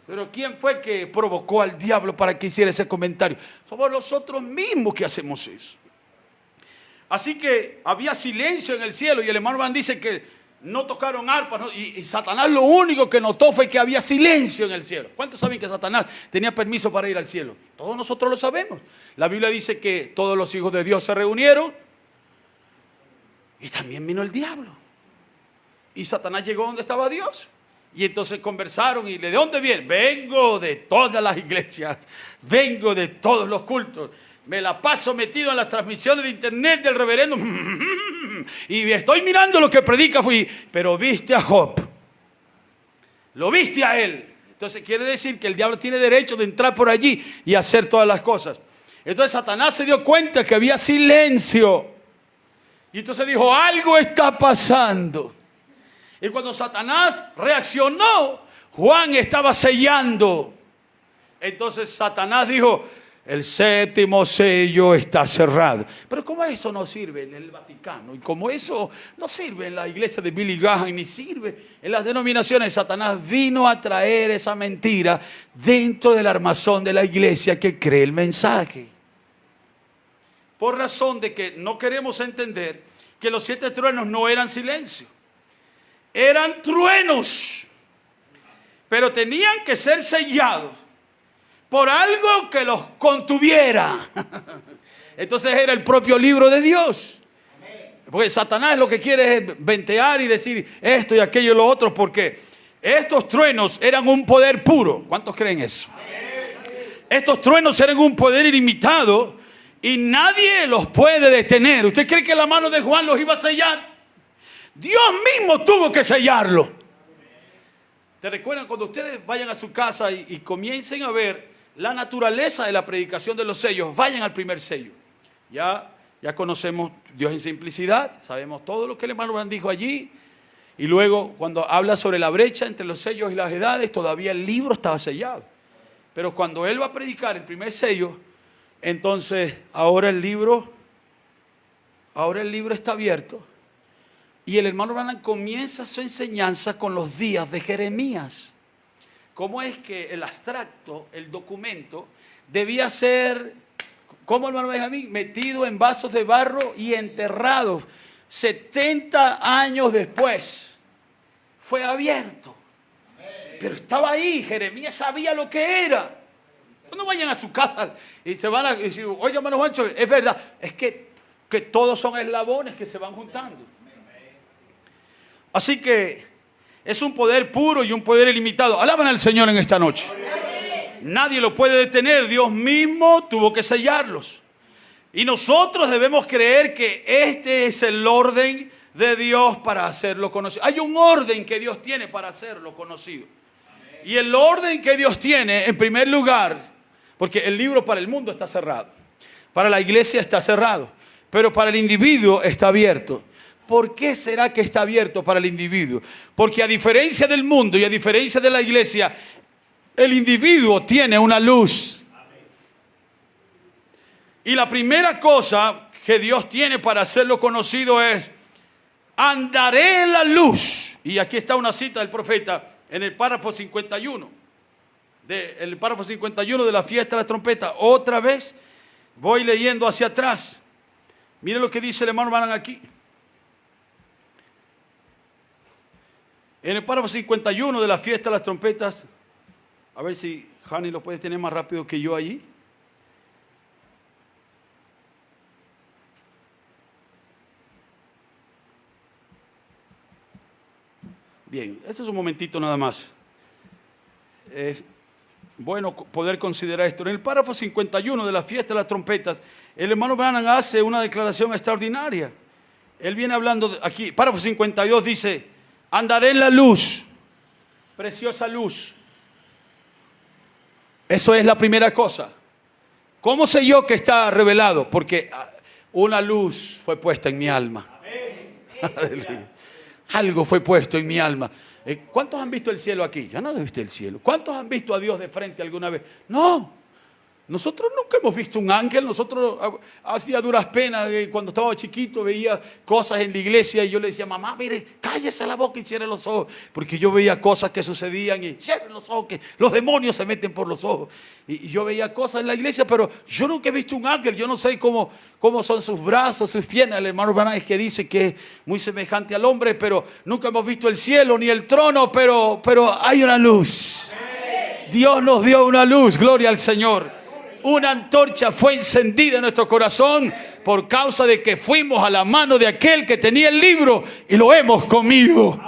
Pero ¿quién fue que provocó al diablo para que hiciera ese comentario? Somos nosotros mismos que hacemos eso. Así que había silencio en el cielo y el hermano Van dice que no tocaron arpas, ¿no? Y Satanás lo único que notó fue que había silencio en el cielo. ¿Cuántos saben que Satanás tenía permiso para ir al cielo? Todos nosotros lo sabemos. La Biblia dice que todos los hijos de Dios se reunieron y también vino el diablo. Y Satanás llegó donde estaba Dios. Y entonces conversaron y ¿de dónde viene? Vengo de todas las iglesias, vengo de todos los cultos. Me la paso metido en las transmisiones de internet del reverendo y estoy mirando lo que predica. Pero viste a Job. Lo viste a él. Entonces quiere decir que el diablo tiene derecho de entrar por allí y hacer todas las cosas. Entonces Satanás se dio cuenta que había silencio. Y entonces dijo, algo está pasando. Y cuando Satanás reaccionó, Juan estaba sellando. Entonces Satanás dijo, el séptimo sello está cerrado. Pero como eso no sirve en el Vaticano, y como eso no sirve en la iglesia de Billy Graham, ni sirve en las denominaciones, Satanás vino a traer esa mentira dentro del armazón de la iglesia que cree el mensaje. Por razón de que no queremos entender que los 7 truenos no eran silencio. Eran truenos, pero tenían que ser sellados por algo que los contuviera. Entonces era el propio libro de Dios. Porque Satanás lo que quiere es ventear y decir esto y aquello y lo otro, porque estos truenos eran un poder puro. ¿Cuántos creen eso? Estos truenos eran un poder ilimitado y nadie los puede detener. ¿Usted cree que la mano de Juan los iba a sellar? Dios mismo tuvo que sellarlo. ¿Te recuerdan cuando ustedes vayan a su casa y comiencen a ver la naturaleza de la predicación de los sellos? Vayan al primer sello. Ya conocemos Dios en simplicidad, sabemos todo lo que el hermano Branham dijo allí. Y luego cuando habla sobre la brecha entre los sellos y las edades, todavía el libro estaba sellado. Pero cuando él va a predicar el primer sello, entonces ahora el libro está abierto. Y el hermano Branham comienza su enseñanza con los días de Jeremías. ¿Cómo es que el abstracto, el documento, debía ser, como hermano Benjamín, metido en vasos de barro y enterrado? 70 años después fue abierto. Pero estaba ahí, Jeremías sabía lo que era. No vayan a su casa y se van a decir, oye hermano Juancho, es verdad, es que todos son eslabones que se van juntando. Así que es un poder puro y un poder ilimitado. Alaban al Señor en esta noche. Nadie lo puede detener. Dios mismo tuvo que sellarlos. Y nosotros debemos creer que este es el orden de Dios para hacerlo conocido. Hay un orden que Dios tiene para hacerlo conocido. Y el orden que Dios tiene, en primer lugar, porque el libro para el mundo está cerrado, para la iglesia está cerrado, pero para el individuo está abierto. ¿Por qué será que está abierto para el individuo? Porque a diferencia del mundo y a diferencia de la iglesia, el individuo tiene una luz. Y la primera cosa que Dios tiene para hacerlo conocido es, andaré en la luz. Y aquí está una cita del profeta en el párrafo 51. El párrafo 51 de la fiesta de la trompeta. Otra vez voy leyendo hacia atrás. Mire lo que dice el hermano Branham aquí. En el párrafo 51 de la fiesta de las trompetas, a ver si Jani lo puede tener más rápido que yo allí. Bien, este es un momentito nada más. Es bueno poder considerar esto. En el párrafo 51 de la fiesta de las trompetas, el hermano Branham hace una declaración extraordinaria. Él viene hablando aquí, párrafo 52 dice, andaré en la luz, preciosa luz. Eso es la primera cosa. ¿Cómo sé yo que está revelado? Porque una luz fue puesta en mi alma. Amén. Algo fue puesto en mi alma. ¿Cuántos han visto el cielo aquí? Yo no he visto el cielo. ¿Cuántos han visto a Dios de frente alguna vez? No. Nosotros nunca hemos visto un ángel. Nosotros hacía duras penas cuando estaba chiquito, veía cosas en la iglesia y yo le decía, mamá, mire, cállese la boca y cierre los ojos, porque yo veía cosas que sucedían y cierre los ojos, que los demonios se meten por los ojos. Y yo veía cosas en la iglesia, pero yo nunca he visto un ángel. Yo no sé cómo son sus brazos, sus piernas. El hermano Branham es que dice que es muy semejante al hombre, pero nunca hemos visto el cielo ni el trono, pero hay una luz. Dios nos dio una luz, gloria al Señor. Una antorcha fue encendida en nuestro corazón por causa de que fuimos a la mano de aquel que tenía el libro y lo hemos comido.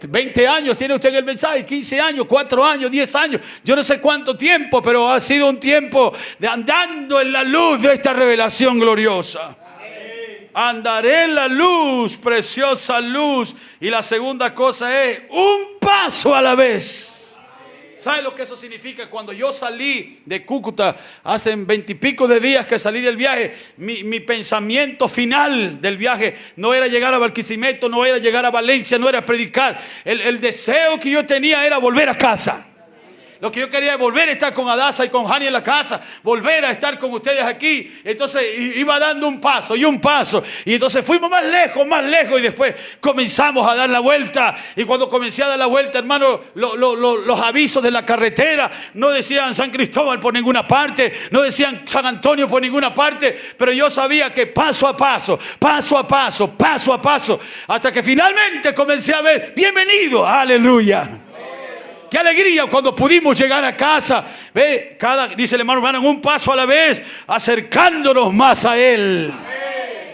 20 años tiene usted en el mensaje, 15 años, 4 años, 10 años, yo no sé cuánto tiempo, pero ha sido un tiempo de andando en la luz de esta revelación gloriosa. Andaré en la luz, preciosa luz. Y la segunda cosa es un paso a la vez. ¿Sabe lo que eso significa? Cuando yo salí de Cúcuta, hace 20 y pico de días que salí del viaje, mi pensamiento final del viaje no era llegar a Barquisimeto, no era llegar a Valencia, no era predicar. El deseo que yo tenía era volver a casa. Lo que yo quería es volver a estar con Adasa y con Hani en la casa, volver a estar con ustedes aquí. Entonces iba dando un paso y un paso. Y entonces fuimos más lejos y después comenzamos a dar la vuelta. Y cuando comencé a dar la vuelta, hermano, los avisos de la carretera no decían San Cristóbal por ninguna parte, no decían San Antonio por ninguna parte. Pero yo sabía que paso a paso, hasta que finalmente comencé a ver, bienvenido, aleluya. Qué alegría cuando pudimos llegar a casa. Ve, dice el hermano Branham, un paso a la vez, acercándonos más a Él.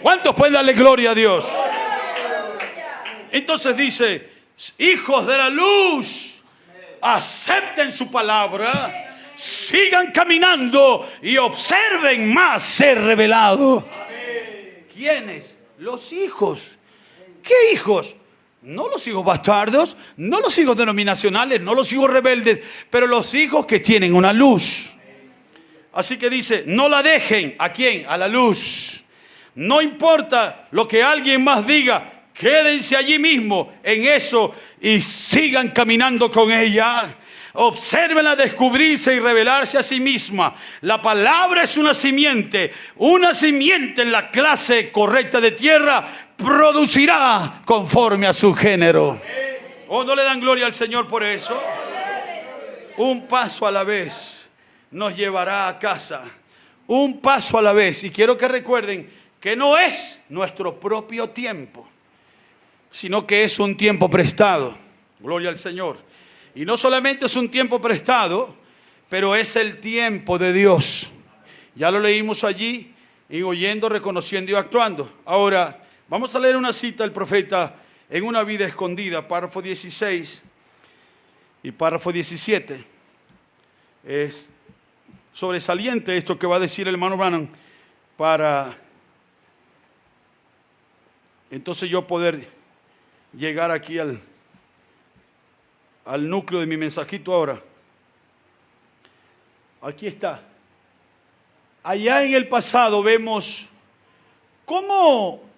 ¿Cuántos pueden darle gloria a Dios? Entonces dice, hijos de la luz, acepten su palabra, sigan caminando y observen más ser revelado. ¿Quiénes? Los hijos. ¿Qué hijos? No los hijos bastardos, no los hijos denominacionales, no los hijos rebeldes, pero los hijos que tienen una luz. Así que dice, no la dejen. ¿A quién? A la luz. No importa lo que alguien más diga, quédense allí mismo en eso y sigan caminando con ella. Obsérvenla descubrirse y revelarse a sí misma. La palabra es una simiente en la clase correcta de tierra. Producirá conforme a su género. ¿O no le dan gloria al Señor por eso? Un paso a la vez nos llevará a casa. Un paso a la vez. Y quiero que recuerden que no es nuestro propio tiempo, sino que es un tiempo prestado. Gloria al Señor. Y no solamente es un tiempo prestado, pero es el tiempo de Dios. Ya lo leímos allí, en oyendo, reconociendo y actuando. Ahora, vamos a leer una cita del profeta en Una vida escondida, párrafo 16 y párrafo 17. Es sobresaliente esto que va a decir el hermano Branham para entonces yo poder llegar aquí al núcleo de mi mensajito ahora. Aquí está. Allá en el pasado vemos cómo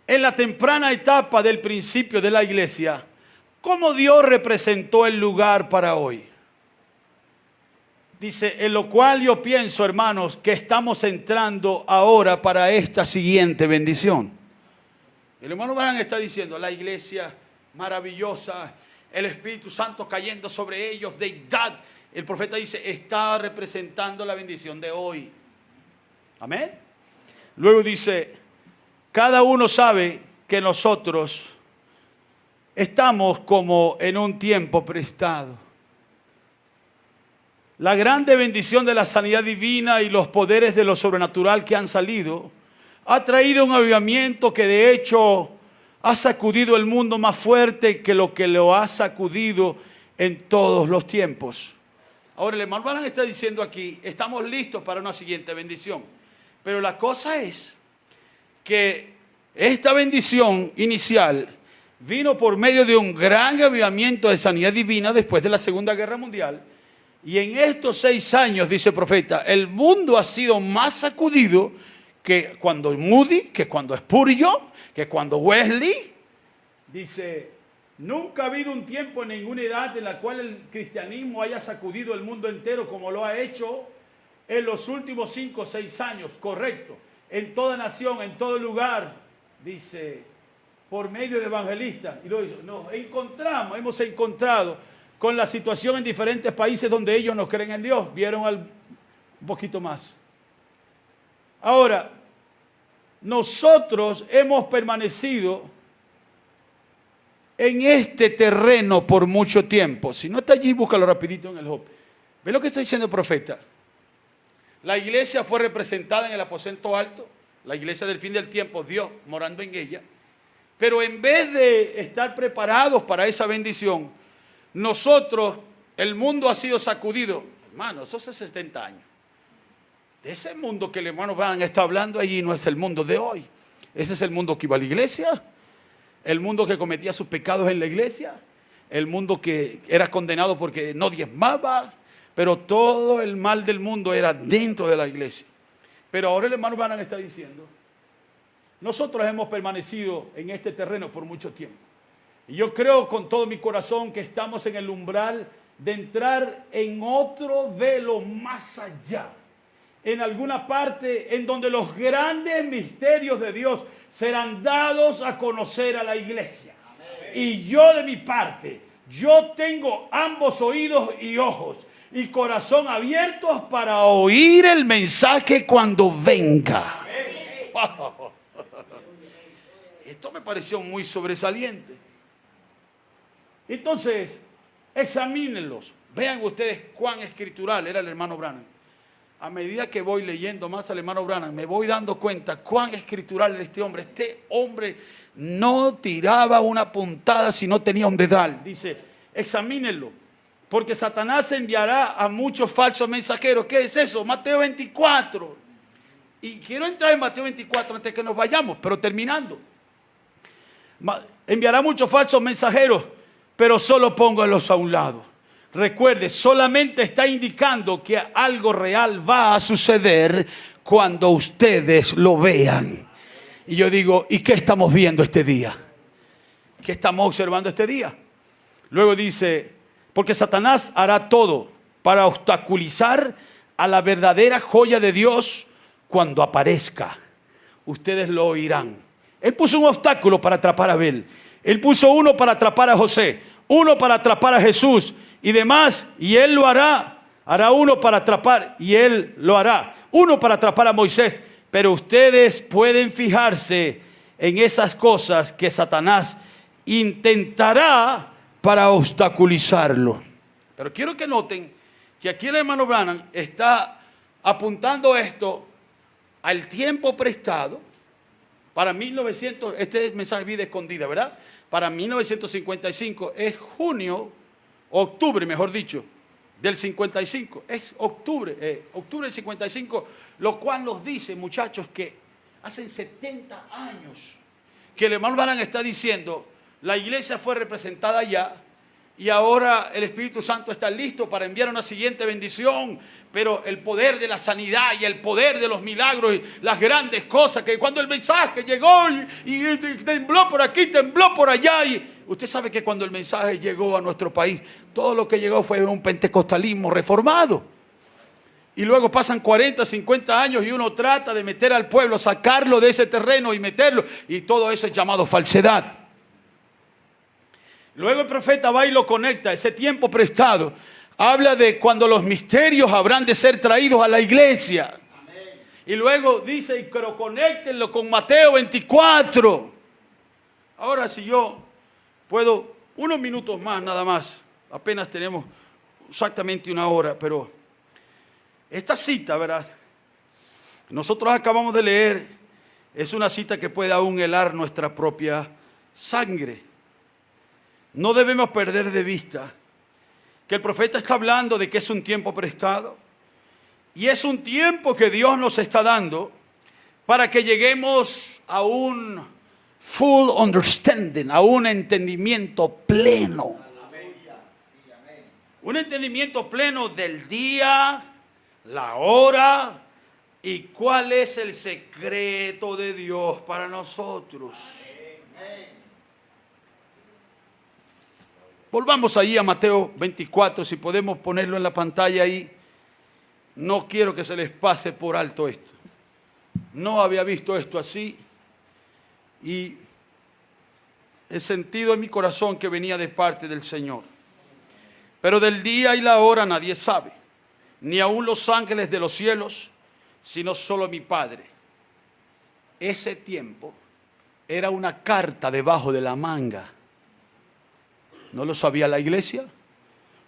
en la temprana etapa del principio de la iglesia, cómo Dios representó el lugar para hoy. Dice, en lo cual yo pienso, hermanos, que estamos entrando ahora para esta siguiente bendición. El hermano Branham está diciendo, la iglesia maravillosa, el Espíritu Santo cayendo sobre ellos, deidad. El profeta dice, está representando la bendición de hoy. Amén. Luego dice, cada uno sabe que nosotros estamos como en un tiempo prestado. La grande bendición de la sanidad divina y los poderes de lo sobrenatural que han salido ha traído un avivamiento que de hecho ha sacudido el mundo más fuerte que lo ha sacudido en todos los tiempos. Ahora el hermano Branham está diciendo aquí, estamos listos para una siguiente bendición. Pero la cosa es que esta bendición inicial vino por medio de un gran avivamiento de sanidad divina después de la Segunda Guerra Mundial. Y en estos 6 años, dice el profeta, el mundo ha sido más sacudido que cuando Moody, que cuando Spurgeon, que cuando Wesley. Dice, nunca ha habido un tiempo en ninguna edad en la cual el cristianismo haya sacudido el mundo entero como lo ha hecho en los últimos 5 o 6 años, correcto. En toda nación, en todo lugar, dice, por medio de evangelistas. Y luego nos hemos encontrado con la situación en diferentes países donde ellos no creen en Dios. Vieron un poquito más. Ahora, nosotros hemos permanecido en este terreno por mucho tiempo. Si no está allí, búscalo rapidito en el Job. ¿Ve lo que está diciendo el profeta? La iglesia fue representada en el aposento alto, la iglesia del fin del tiempo, Dios morando en ella. Pero en vez de estar preparados para esa bendición, nosotros, el mundo ha sido sacudido. Hermano, eso hace 70 años. De ese mundo que el hermano Branham está hablando allí no es el mundo de hoy. Ese es el mundo que iba a la iglesia, el mundo que cometía sus pecados en la iglesia, el mundo que era condenado porque no diezmaba, pero todo el mal del mundo era dentro de la iglesia. Pero ahora el hermano Branham está diciendo, nosotros hemos permanecido en este terreno por mucho tiempo. Y yo creo con todo mi corazón que estamos en el umbral de entrar en otro velo más allá. En alguna parte en donde los grandes misterios de Dios serán dados a conocer a la iglesia. Amén. Y yo de mi parte, yo tengo ambos oídos y ojos y corazón abiertos para oír el mensaje cuando venga. Wow. Esto me pareció muy sobresaliente. Entonces, examínenlos. Vean ustedes cuán escritural era el hermano Branham. A medida que voy leyendo más al hermano Branham, me voy dando cuenta cuán escritural era este hombre. Este hombre no tiraba una puntada si no tenía un dedal. Dice, examínenlo, porque Satanás enviará a muchos falsos mensajeros. ¿Qué es eso? Mateo 24. Y quiero entrar en Mateo 24 antes que nos vayamos, pero terminando. Enviará muchos falsos mensajeros, pero solo pónganlos a un lado. Recuerde, solamente está indicando que algo real va a suceder cuando ustedes lo vean. Y yo digo, ¿y qué estamos viendo este día? ¿Qué estamos observando este día? Luego dice, porque Satanás hará todo para obstaculizar a la verdadera joya de Dios cuando aparezca. Ustedes lo oirán. Él puso un obstáculo para atrapar a Abel. Él puso uno para atrapar a José, uno para atrapar a Jesús y demás, y él lo hará. Hará uno para atrapar y él lo hará. Uno para atrapar a Moisés. Pero ustedes pueden fijarse en esas cosas que Satanás intentará para obstaculizarlo. Pero quiero que noten que aquí el hermano Branham está apuntando esto al tiempo prestado para 1900, este es mensaje vida escondida, ¿verdad? Para 1955 es octubre, mejor dicho, del 55. Es octubre del 55, lo cual nos dice, muchachos, que hace 70 años que el hermano Branham está diciendo, la iglesia fue representada ya y ahora el Espíritu Santo está listo para enviar una siguiente bendición, pero el poder de la sanidad y el poder de los milagros y las grandes cosas, que cuando el mensaje llegó y tembló por aquí, tembló por allá, y usted sabe que cuando el mensaje llegó a nuestro país, todo lo que llegó fue un pentecostalismo reformado. Y luego pasan 40, 50 años y uno trata de meter al pueblo, sacarlo de ese terreno y meterlo, y todo eso es llamado falsedad. Luego el profeta va y lo conecta, ese tiempo prestado. Habla de cuando los misterios habrán de ser traídos a la iglesia. Amén. Y luego dice, pero conéctenlo con Mateo 24. Ahora si yo puedo, unos minutos más nada más. Apenas tenemos exactamente una hora, pero esta cita, ¿verdad? Nosotros acabamos de leer, es una cita que puede aún helar nuestra propia sangre. No debemos perder de vista que el profeta está hablando de que es un tiempo prestado y es un tiempo que Dios nos está dando para que lleguemos a un full understanding, a un entendimiento pleno. Un entendimiento pleno del día, la hora y cuál es el secreto de Dios para nosotros. Volvamos ahí a Mateo 24, si podemos ponerlo en la pantalla ahí. No quiero que se les pase por alto esto. No había visto esto así y he sentido en mi corazón que venía de parte del Señor. Pero del día y la hora nadie sabe, ni aun los ángeles de los cielos, sino solo mi Padre. Ese tiempo era una carta debajo de la manga. ¿No lo sabía la iglesia?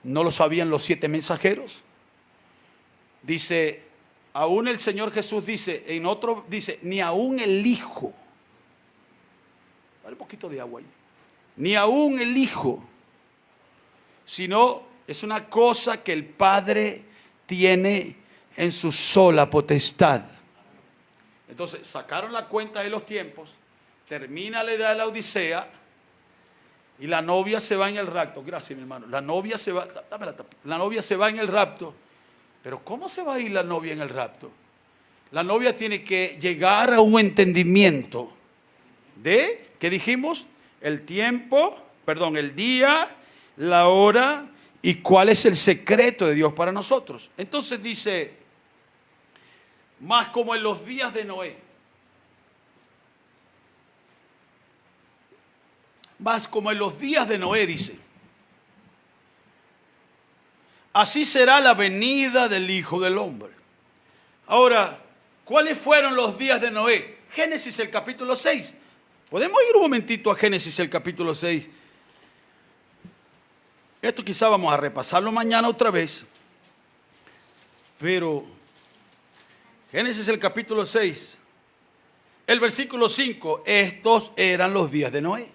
¿No lo sabían los 7 mensajeros? Dice, aún el Señor Jesús dice, en otro dice, ni aún el Hijo. Dale un poquito de agua ahí. Ni aún el Hijo, sino es una cosa que el Padre tiene en su sola potestad. Entonces sacaron la cuenta de los tiempos, termina la edad de la Odisea y la novia se va en el rapto. Gracias, mi hermano. La novia se va, dame la tapa. La novia se va en el rapto. Pero ¿cómo se va a ir la novia en el rapto? La novia tiene que llegar a un entendimiento de, ¿qué dijimos? El tiempo, perdón, el día, la hora y cuál es el secreto de Dios para nosotros. Entonces dice, más como en los días de Noé. Más como en los días de Noé, dice. Así será la venida del Hijo del Hombre. Ahora, ¿cuáles fueron los días de Noé? Génesis el capítulo 6. ¿Podemos ir un momentito a Génesis el capítulo 6? Esto quizá vamos a repasarlo mañana otra vez. Pero Génesis el capítulo 6, el versículo 5, estos eran los días de Noé.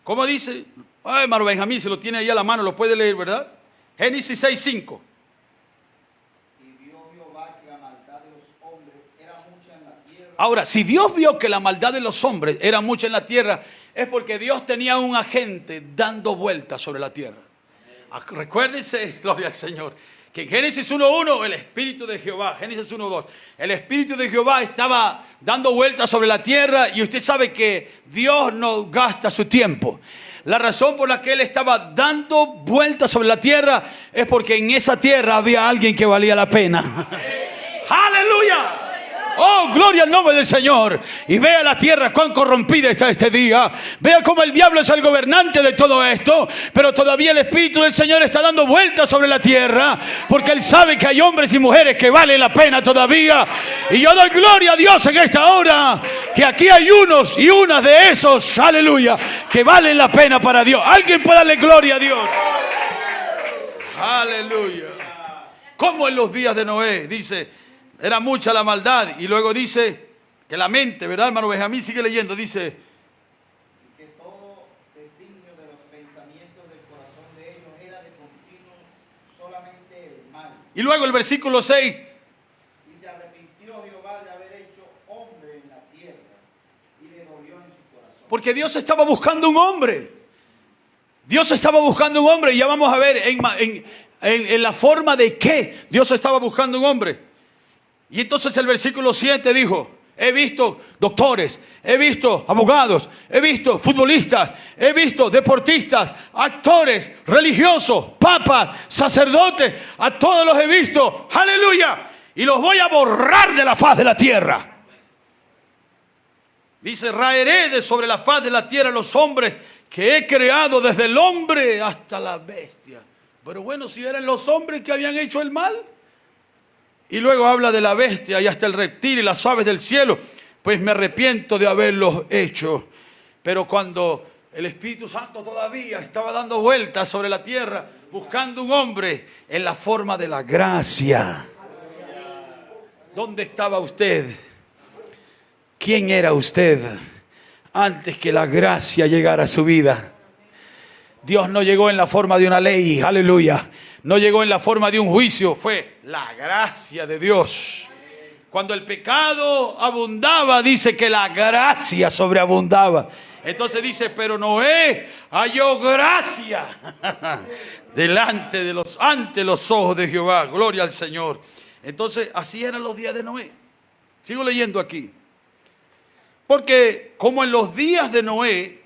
¿Cómo dice? Ay, hermano Benjamín, se lo tiene ahí a la mano, lo puede leer, ¿verdad? Génesis 6, 5. Y vio Jehová que la maldad de los hombres era mucha en la tierra. Ahora, si Dios vio que la maldad de los hombres era mucha en la tierra, es porque Dios tenía un agente dando vueltas sobre la tierra. Recuérdense, gloria al Señor, que en Génesis 1.1 el Espíritu de Jehová, Génesis 1.2, el Espíritu de Jehová estaba dando vueltas sobre la tierra y usted sabe que Dios no gasta su tiempo. La razón por la que Él estaba dando vueltas sobre la tierra es porque en esa tierra había alguien que valía la pena. ¡Aleluya! Oh, gloria al nombre del Señor. Y vea la tierra cuán corrompida está este día. Vea cómo el diablo es el gobernante de todo esto. Pero todavía el Espíritu del Señor está dando vueltas sobre la tierra. Porque Él sabe que hay hombres y mujeres que valen la pena todavía. Y yo doy gloria a Dios en esta hora. Que aquí hay unos y unas de esos, aleluya, que valen la pena para Dios. Alguien puede darle gloria a Dios. Aleluya. Como en los días de Noé, dice, era mucha la maldad. Y luego dice que la mente, ¿verdad, hermano Benjamín? Sigue leyendo, dice. Y que todo designio de los pensamientos del corazón de ellos era de continuo solamente el mal. Y luego el versículo 6. Y se arrepintió Jehová de haber hecho hombre en la tierra y le dolió en su corazón. Porque Dios estaba buscando un hombre. Dios estaba buscando un hombre. Y ya vamos a ver en la forma de qué Dios estaba buscando un hombre. Y entonces el versículo 7 dijo, he visto doctores, he visto abogados, he visto futbolistas, he visto deportistas, actores, religiosos, papas, sacerdotes, a todos los he visto, aleluya, y los voy a borrar de la faz de la tierra. Dice, raeré de sobre la faz de la tierra los hombres que he creado, desde el hombre hasta la bestia. Pero bueno, si eran los hombres que habían hecho el mal. Y luego habla de la bestia y hasta el reptil y las aves del cielo. Pues me arrepiento de haberlos hecho. Pero cuando el Espíritu Santo todavía estaba dando vueltas sobre la tierra, buscando un hombre en la forma de la gracia. ¿Dónde estaba usted? ¿Quién era usted antes que la gracia llegara a su vida? Dios no llegó en la forma de una ley, aleluya. No llegó en la forma de un juicio, fue la gracia de Dios. Cuando el pecado abundaba, dice que la gracia sobreabundaba. Entonces dice, pero Noé halló gracia ante los ojos de Jehová. Gloria al Señor. Entonces, así eran los días de Noé. Sigo leyendo aquí. Porque como en los días de Noé,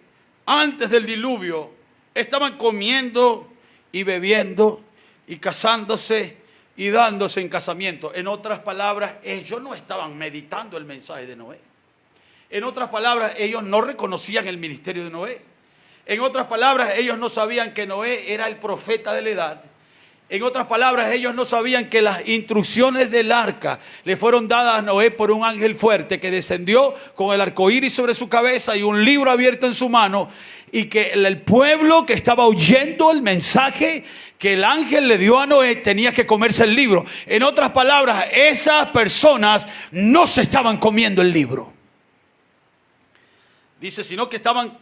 antes del diluvio, estaban comiendo y bebiendo y casándose y dándose en casamiento. En otras palabras, ellos no estaban meditando el mensaje de Noé. En otras palabras, ellos no reconocían el ministerio de Noé. En otras palabras, ellos no sabían que Noé era el profeta de la edad. En otras palabras, ellos no sabían que las instrucciones del arca le fueron dadas a Noé por un ángel fuerte que descendió con el arco iris sobre su cabeza y un libro abierto en su mano, y que el pueblo que estaba oyendo el mensaje que el ángel le dio a Noé tenía que comerse el libro. En otras palabras, esas personas no se estaban comiendo el libro. Dice, sino que estaban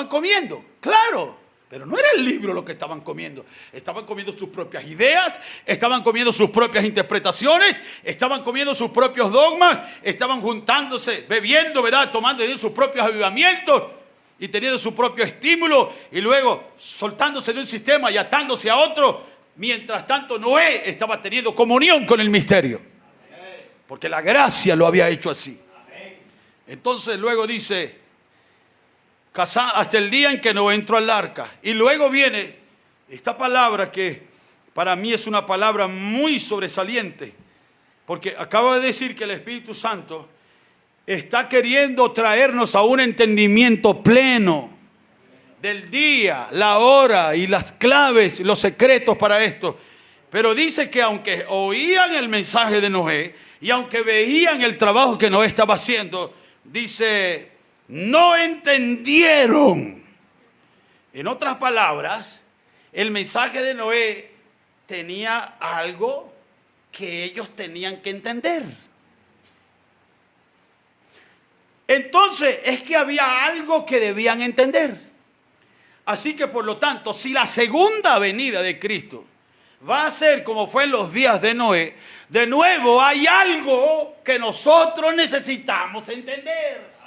comiendo. Claro, Pero no era el libro lo que estaban comiendo. Estaban comiendo sus propias ideas, estaban comiendo sus propias interpretaciones, estaban comiendo sus propios dogmas, estaban juntándose, bebiendo, ¿verdad? Tomando sus propios avivamientos y teniendo su propio estímulo y luego soltándose de un sistema y atándose a otro. Mientras tanto, Noé estaba teniendo comunión con el misterio, porque la gracia lo había hecho así. Entonces luego dice, hasta el día en que Noé entró al arca. Y luego viene esta palabra que para mí es una palabra muy sobresaliente, porque acabo de decir que el Espíritu Santo está queriendo traernos a un entendimiento pleno del día, la hora y las claves, los secretos para esto. Pero dice que aunque oían el mensaje de Noé y aunque veían el trabajo que Noé estaba haciendo, dice, no entendieron. En otras palabras, el mensaje de Noé tenía algo que ellos tenían que entender. Entonces, es que había algo que debían entender. Así que, por lo tanto, si la segunda venida de Cristo va a ser como fue en los días de Noé, de nuevo hay algo que nosotros necesitamos entender.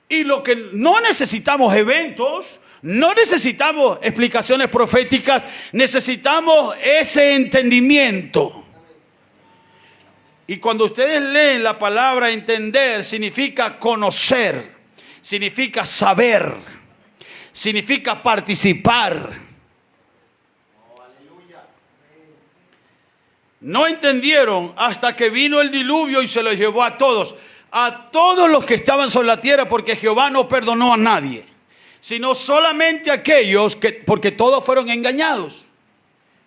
Y lo que no necesitamos eventos, no necesitamos explicaciones proféticas, necesitamos ese entendimiento. Y cuando ustedes leen la palabra entender, significa conocer, significa saber, significa participar. No entendieron hasta que vino el diluvio y se los llevó a todos los que estaban sobre la tierra, porque Jehová no perdonó a nadie, sino solamente a aquellos que, porque todos fueron engañados.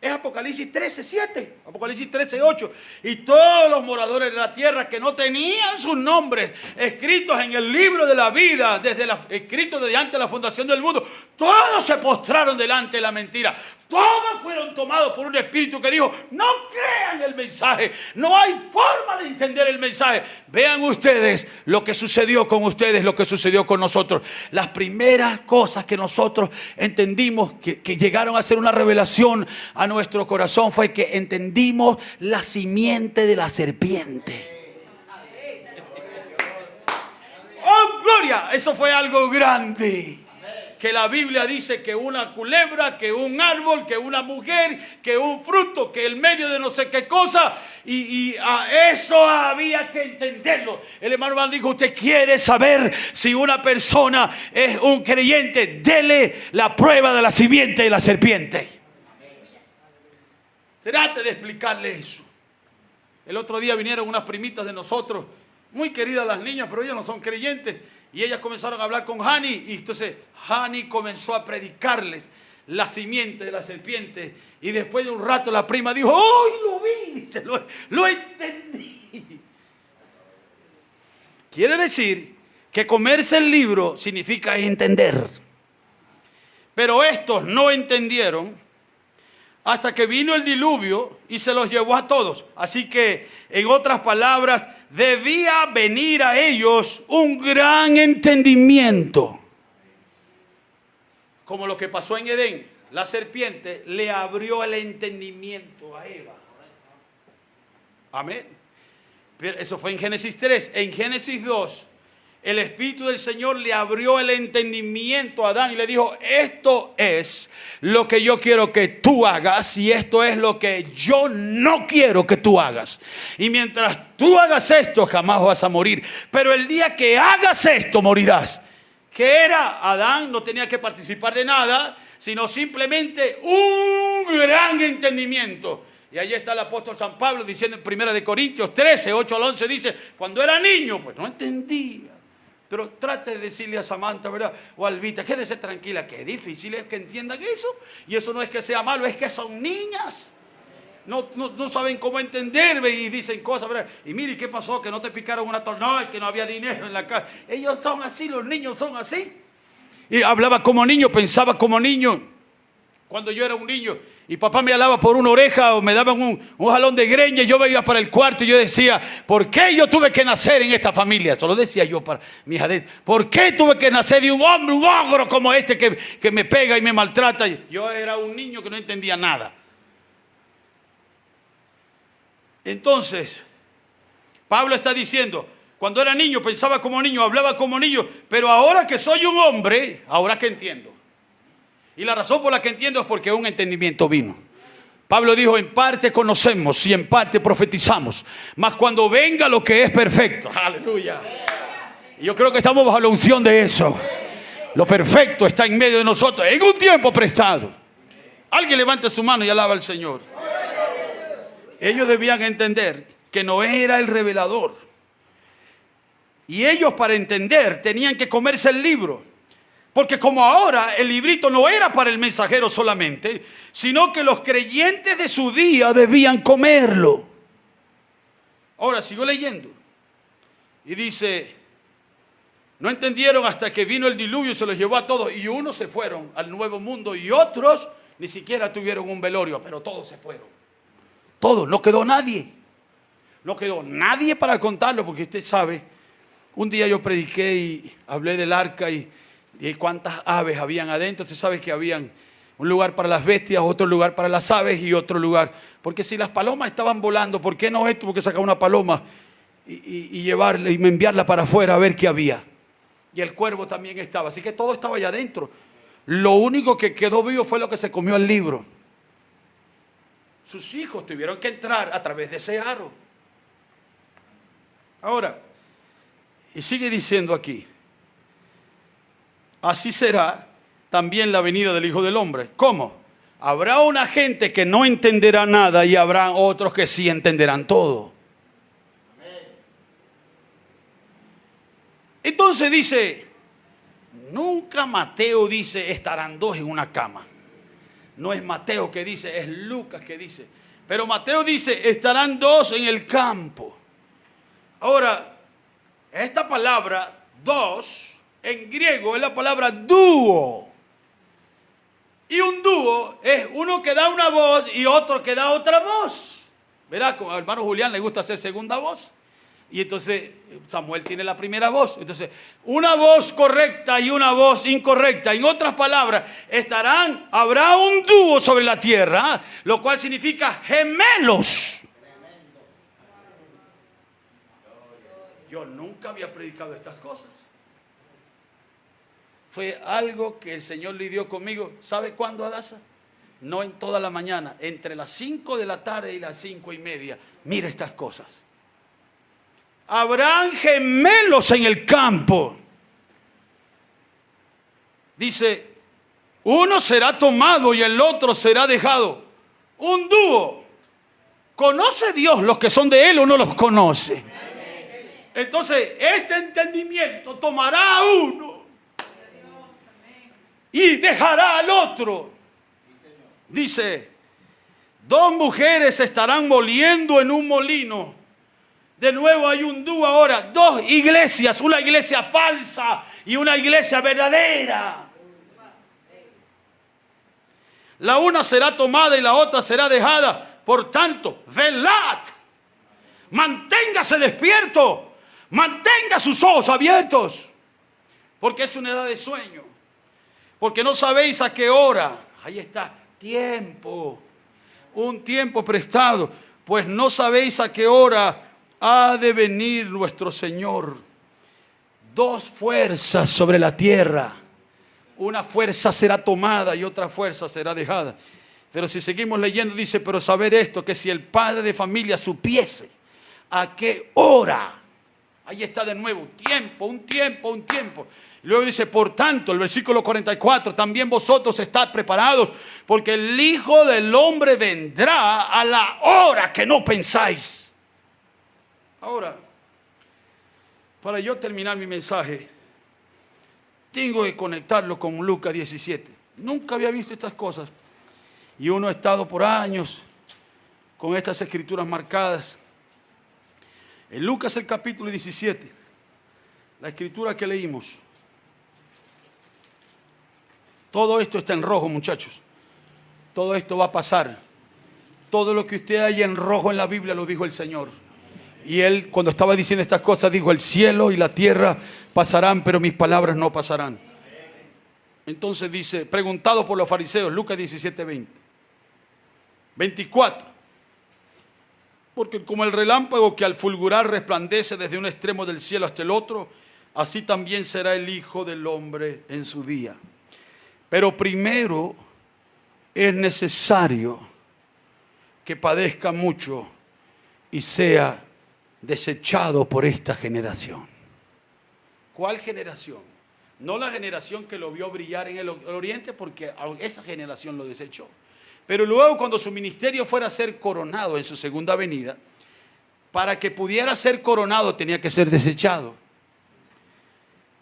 Es Apocalipsis 13:7, Apocalipsis 13:8. Y todos los moradores de la tierra que no tenían sus nombres escritos en el libro de la vida, escritos desde antes de la fundación del mundo, todos se postraron delante de la mentira. Todos fueron tomados por un espíritu que dijo, no crean el mensaje, no hay forma de entender el mensaje. Vean ustedes lo que sucedió con ustedes, lo que sucedió con nosotros. Las primeras cosas que nosotros entendimos, que llegaron a ser una revelación a nuestro corazón, fue que entendimos la simiente de la serpiente. ¡Oh, gloria! Eso fue algo grande. Que la Biblia dice que una culebra, que un árbol, que una mujer, que un fruto, que el medio de no sé qué cosa. Y a eso había que entenderlo. El hermano Van dijo, usted quiere saber si una persona es un creyente, dele la prueba de la simiente de la serpiente. Trate de explicarle eso. El otro día vinieron unas primitas de nosotros, muy queridas las niñas, pero ellas no son creyentes. Y ellas comenzaron a hablar con Hani, y entonces Hani comenzó a predicarles la simiente de la serpiente. Y después de un rato la prima dijo, ¡oh, lo vi! Lo entendí. Quiere decir que comerse el libro significa entender. Pero estos no entendieron hasta que vino el diluvio y se los llevó a todos. Así que, en otras palabras, debía venir a ellos un gran entendimiento. Como lo que pasó en Edén. La serpiente le abrió el entendimiento a Eva. Amén. Pero eso fue en Génesis 3. En Génesis 2, el Espíritu del Señor le abrió el entendimiento a Adán y le dijo, esto es lo que yo quiero que tú hagas y esto es lo que yo no quiero que tú hagas. Y mientras tú hagas esto, jamás vas a morir. Pero el día que hagas esto, morirás. ¿Qué era? Adán no tenía que participar de nada, sino simplemente un gran entendimiento. Y ahí está el apóstol San Pablo diciendo en 1 Corintios 13, 8 al 11, dice, cuando era niño, pues no entendía. Pero trate de decirle a Samantha, ¿verdad? O a Albita, quédese tranquila, que difícil es que entiendan eso. Y eso no es que sea malo, es que son niñas. No saben cómo entenderme y dicen cosas, ¿verdad? Y mire, ¿qué pasó? Que no te picaron una tornada, que no había dinero en la casa. Ellos son así, los niños son así. Y hablaba como niño, pensaba como niño. Cuando yo era un niño y papá me jalaba por una oreja o me daban un jalón de greña, yo me iba para el cuarto y yo decía, ¿por qué yo tuve que nacer en esta familia? Eso lo decía yo para mi hija. ¿Por qué tuve que nacer de un hombre, un ogro como este que me pega y me maltrata? Yo era un niño que no entendía nada. Entonces, Pablo está diciendo, cuando era niño pensaba como niño, hablaba como niño, pero ahora que soy un hombre, ahora que entiendo. Y la razón por la que entiendo es porque un entendimiento vino. Pablo dijo, en parte conocemos y en parte profetizamos, mas cuando venga lo que es perfecto, aleluya. Y yo creo que estamos bajo la unción de eso. Lo perfecto está en medio de nosotros, en un tiempo prestado. Alguien levante su mano y alaba al Señor. Ellos debían entender que Noé era el revelador. Y ellos, para entender, tenían que comerse el libro. Porque como ahora el librito no era para el mensajero solamente, sino que los creyentes de su día debían comerlo. Ahora sigo leyendo. Y dice, no entendieron hasta que vino el diluvio y se los llevó a todos. Y unos se fueron al nuevo mundo y otros ni siquiera tuvieron un velorio, pero todos se fueron. Todos, no quedó nadie. No quedó nadie para contarlo, porque usted sabe, un día yo prediqué y hablé del arca y cuántas aves habían adentro. Usted sabe que habían un lugar para las bestias, otro lugar para las aves y otro lugar. Porque si las palomas estaban volando, ¿por qué no tuvo que sacar una paloma y llevarla y enviarla para afuera a ver qué había? Y el cuervo también estaba. Así que todo estaba allá adentro. Lo único que quedó vivo fue lo que se comió el libro. Sus hijos tuvieron que entrar a través de ese aro. Ahora, y sigue diciendo aquí, así será también la venida del Hijo del Hombre. ¿Cómo? Habrá una gente que no entenderá nada y habrá otros que sí entenderán todo. Entonces dice, nunca Mateo dice estarán dos en una cama. No es Mateo que dice, es Lucas que dice. Pero Mateo dice, estarán dos en el campo. Ahora, esta palabra dos en griego es la palabra dúo. Y un dúo es uno que da una voz y otro que da otra voz. Verá, como al hermano Julián le gusta hacer segunda voz. Y entonces Samuel tiene la primera voz. Entonces, una voz correcta y una voz incorrecta. En otras palabras, habrá un dúo sobre la tierra, lo cual significa gemelos. Yo nunca había predicado estas cosas. Fue algo que el Señor lidió conmigo. ¿Sabe cuándo, Adasa? No en toda la mañana, entre las 5 de la tarde y las 5:30. Mira estas cosas. Habrán gemelos en el campo. Dice, uno será tomado y el otro será dejado. Un dúo. ¿Conoce Dios los que son de Él o no los conoce? Entonces, este entendimiento tomará a uno y dejará al otro. Dice, dos mujeres estarán moliendo en un molino. De nuevo hay un dúo ahora, dos iglesias, una iglesia falsa y una iglesia verdadera. La una será tomada y la otra será dejada. Por tanto, velad, manténgase despierto, mantenga sus ojos abiertos, porque es una edad de sueño, porque no sabéis a qué hora. Ahí está, tiempo, un tiempo prestado, pues no sabéis a qué hora ha de venir nuestro Señor. Dos fuerzas sobre la tierra. Una fuerza será tomada y otra fuerza será dejada. Pero si seguimos leyendo dice, pero saber esto, que si el padre de familia supiese a qué hora. Ahí está de nuevo, tiempo, un tiempo, un tiempo. Y luego dice, por tanto, el versículo 44, también vosotros estad preparados, porque el Hijo del Hombre vendrá a la hora que no pensáis. Ahora, para yo terminar mi mensaje, tengo que conectarlo con Lucas 17. Nunca había visto estas cosas. Y uno ha estado por años con estas escrituras marcadas. En Lucas el capítulo 17, la escritura que leímos. Todo esto está en rojo, muchachos. todo esto va a pasar. Todo lo que usted hay en rojo en la Biblia lo dijo el Señor. Y Él, cuando estaba diciendo estas cosas, dijo: el cielo y la tierra pasarán, pero mis palabras no pasarán. Entonces dice, preguntado por los fariseos, Lucas 17:20. 24. Porque como el relámpago que al fulgurar resplandece desde un extremo del cielo hasta el otro, así también será el Hijo del Hombre en su día. Pero primero es necesario que padezca mucho y sea desechado por esta generación. ¿Cuál generación? No la generación que lo vio brillar en el oriente, porque esa generación lo desechó. Pero luego, cuando su ministerio fuera a ser coronado en su segunda venida, para que pudiera ser coronado tenía que ser desechado.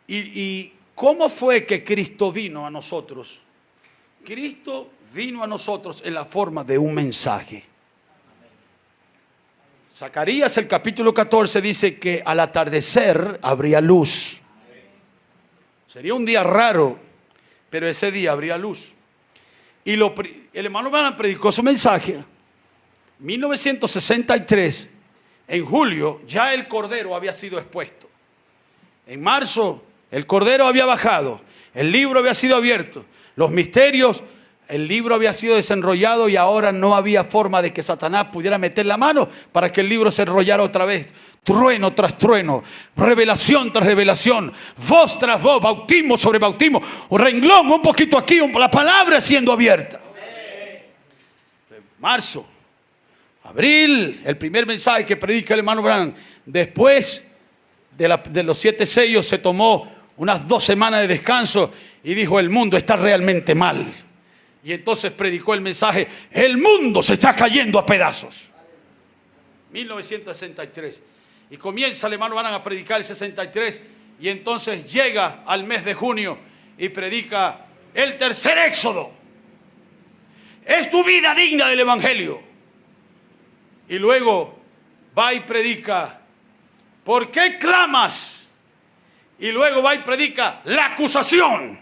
¿Y cómo fue que Cristo vino a nosotros? Cristo vino a nosotros en la forma de un mensaje. Zacarías, el capítulo 14, dice que al atardecer habría luz. Sería un día raro, pero ese día habría luz. Y el hermano Branham predicó su mensaje. 1963, en julio, ya el Cordero había sido expuesto. En marzo, el Cordero había bajado. El libro había sido abierto. Los misterios, el libro había sido desenrollado y ahora no había forma de que Satanás pudiera meter la mano para que el libro se enrollara otra vez. Trueno tras trueno, revelación tras revelación, voz tras voz, bautismo sobre bautismo, un renglón, un poquito aquí, la palabra siendo abierta. Marzo, abril, el primer mensaje que predica el hermano Branham. Después de los 7 sellos se tomó unas 2 semanas de descanso y dijo: el mundo está realmente mal. Y entonces predicó el mensaje: el mundo se está cayendo a pedazos. 1963. Y comienza el hermano Branham a predicar el 63. Y entonces llega al mes de junio y predica el tercer éxodo. Es tu vida digna del evangelio. Y luego va y predica: ¿por qué clamas? Y luego va y predica la acusación.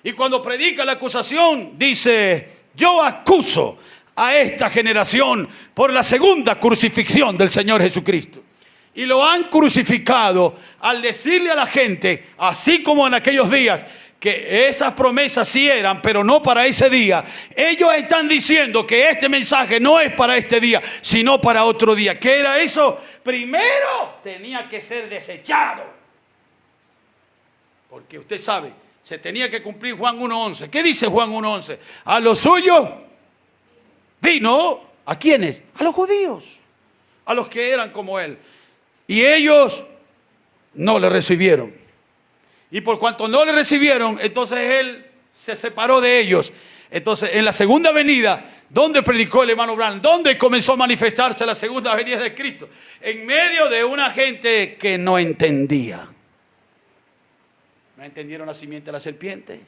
Y cuando predica la acusación dice: yo acuso a esta generación por la segunda crucifixión del Señor Jesucristo. Y lo han crucificado al decirle a la gente, así como en aquellos días, que esas promesas sí eran, pero no para ese día. Ellos están diciendo que este mensaje no es para este día, sino para otro día. ¿Qué era eso? Primero tenía que ser desechado. Porque usted sabe, se tenía que cumplir Juan 1:11. ¿Qué dice Juan 1:11? A los suyos vino, ¿a quiénes? A los judíos, a los que eran como él. Y ellos no le recibieron. Y por cuanto no le recibieron, entonces él se separó de ellos. Entonces, en la segunda venida, ¿dónde predicó el hermano Branham? ¿Dónde comenzó a manifestarse la segunda venida de Cristo? En medio de una gente que no entendía. No entendieron la simiente de la serpiente,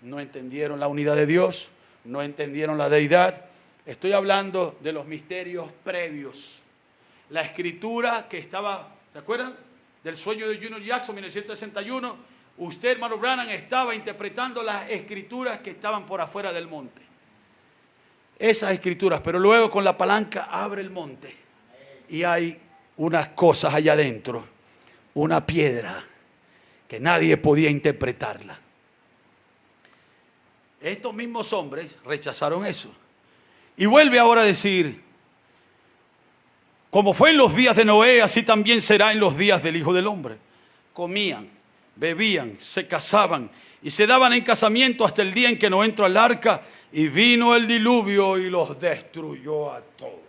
no entendieron la unidad de Dios, no entendieron la deidad. Estoy hablando de los misterios previos. La escritura que estaba, ¿se acuerdan? Del sueño de Junior Jackson, 1961. Usted, hermano Branham, estaba interpretando las escrituras que estaban por afuera del monte. Esas escrituras, pero luego con la palanca abre el monte y hay unas cosas allá adentro, una piedra que nadie podía interpretarla. Estos mismos hombres rechazaron eso. Y vuelve ahora a decir: como fue en los días de Noé, así también será en los días del Hijo del Hombre. Comían, bebían, se casaban y se daban en casamiento hasta el día en que no entró al arca y vino el diluvio y los destruyó a todos.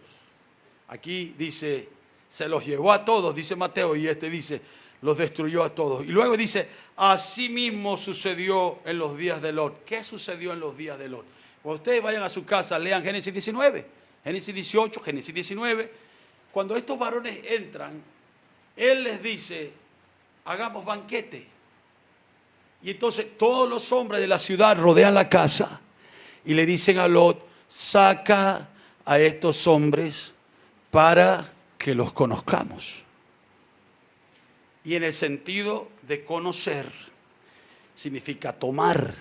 Aquí dice, se los llevó a todos, dice Mateo, y este dice, los destruyó a todos. Y luego dice, así mismo sucedió en los días de Lot. ¿Qué sucedió en los días de Lot? Cuando ustedes vayan a su casa, lean Génesis 19, Génesis 18, Génesis 19. Cuando estos varones entran, él les dice, hagamos banquete. Y entonces todos los hombres de la ciudad rodean la casa y le dicen a Lot, saca a estos hombres para que los conozcamos. Y en el sentido de conocer, significa tomar.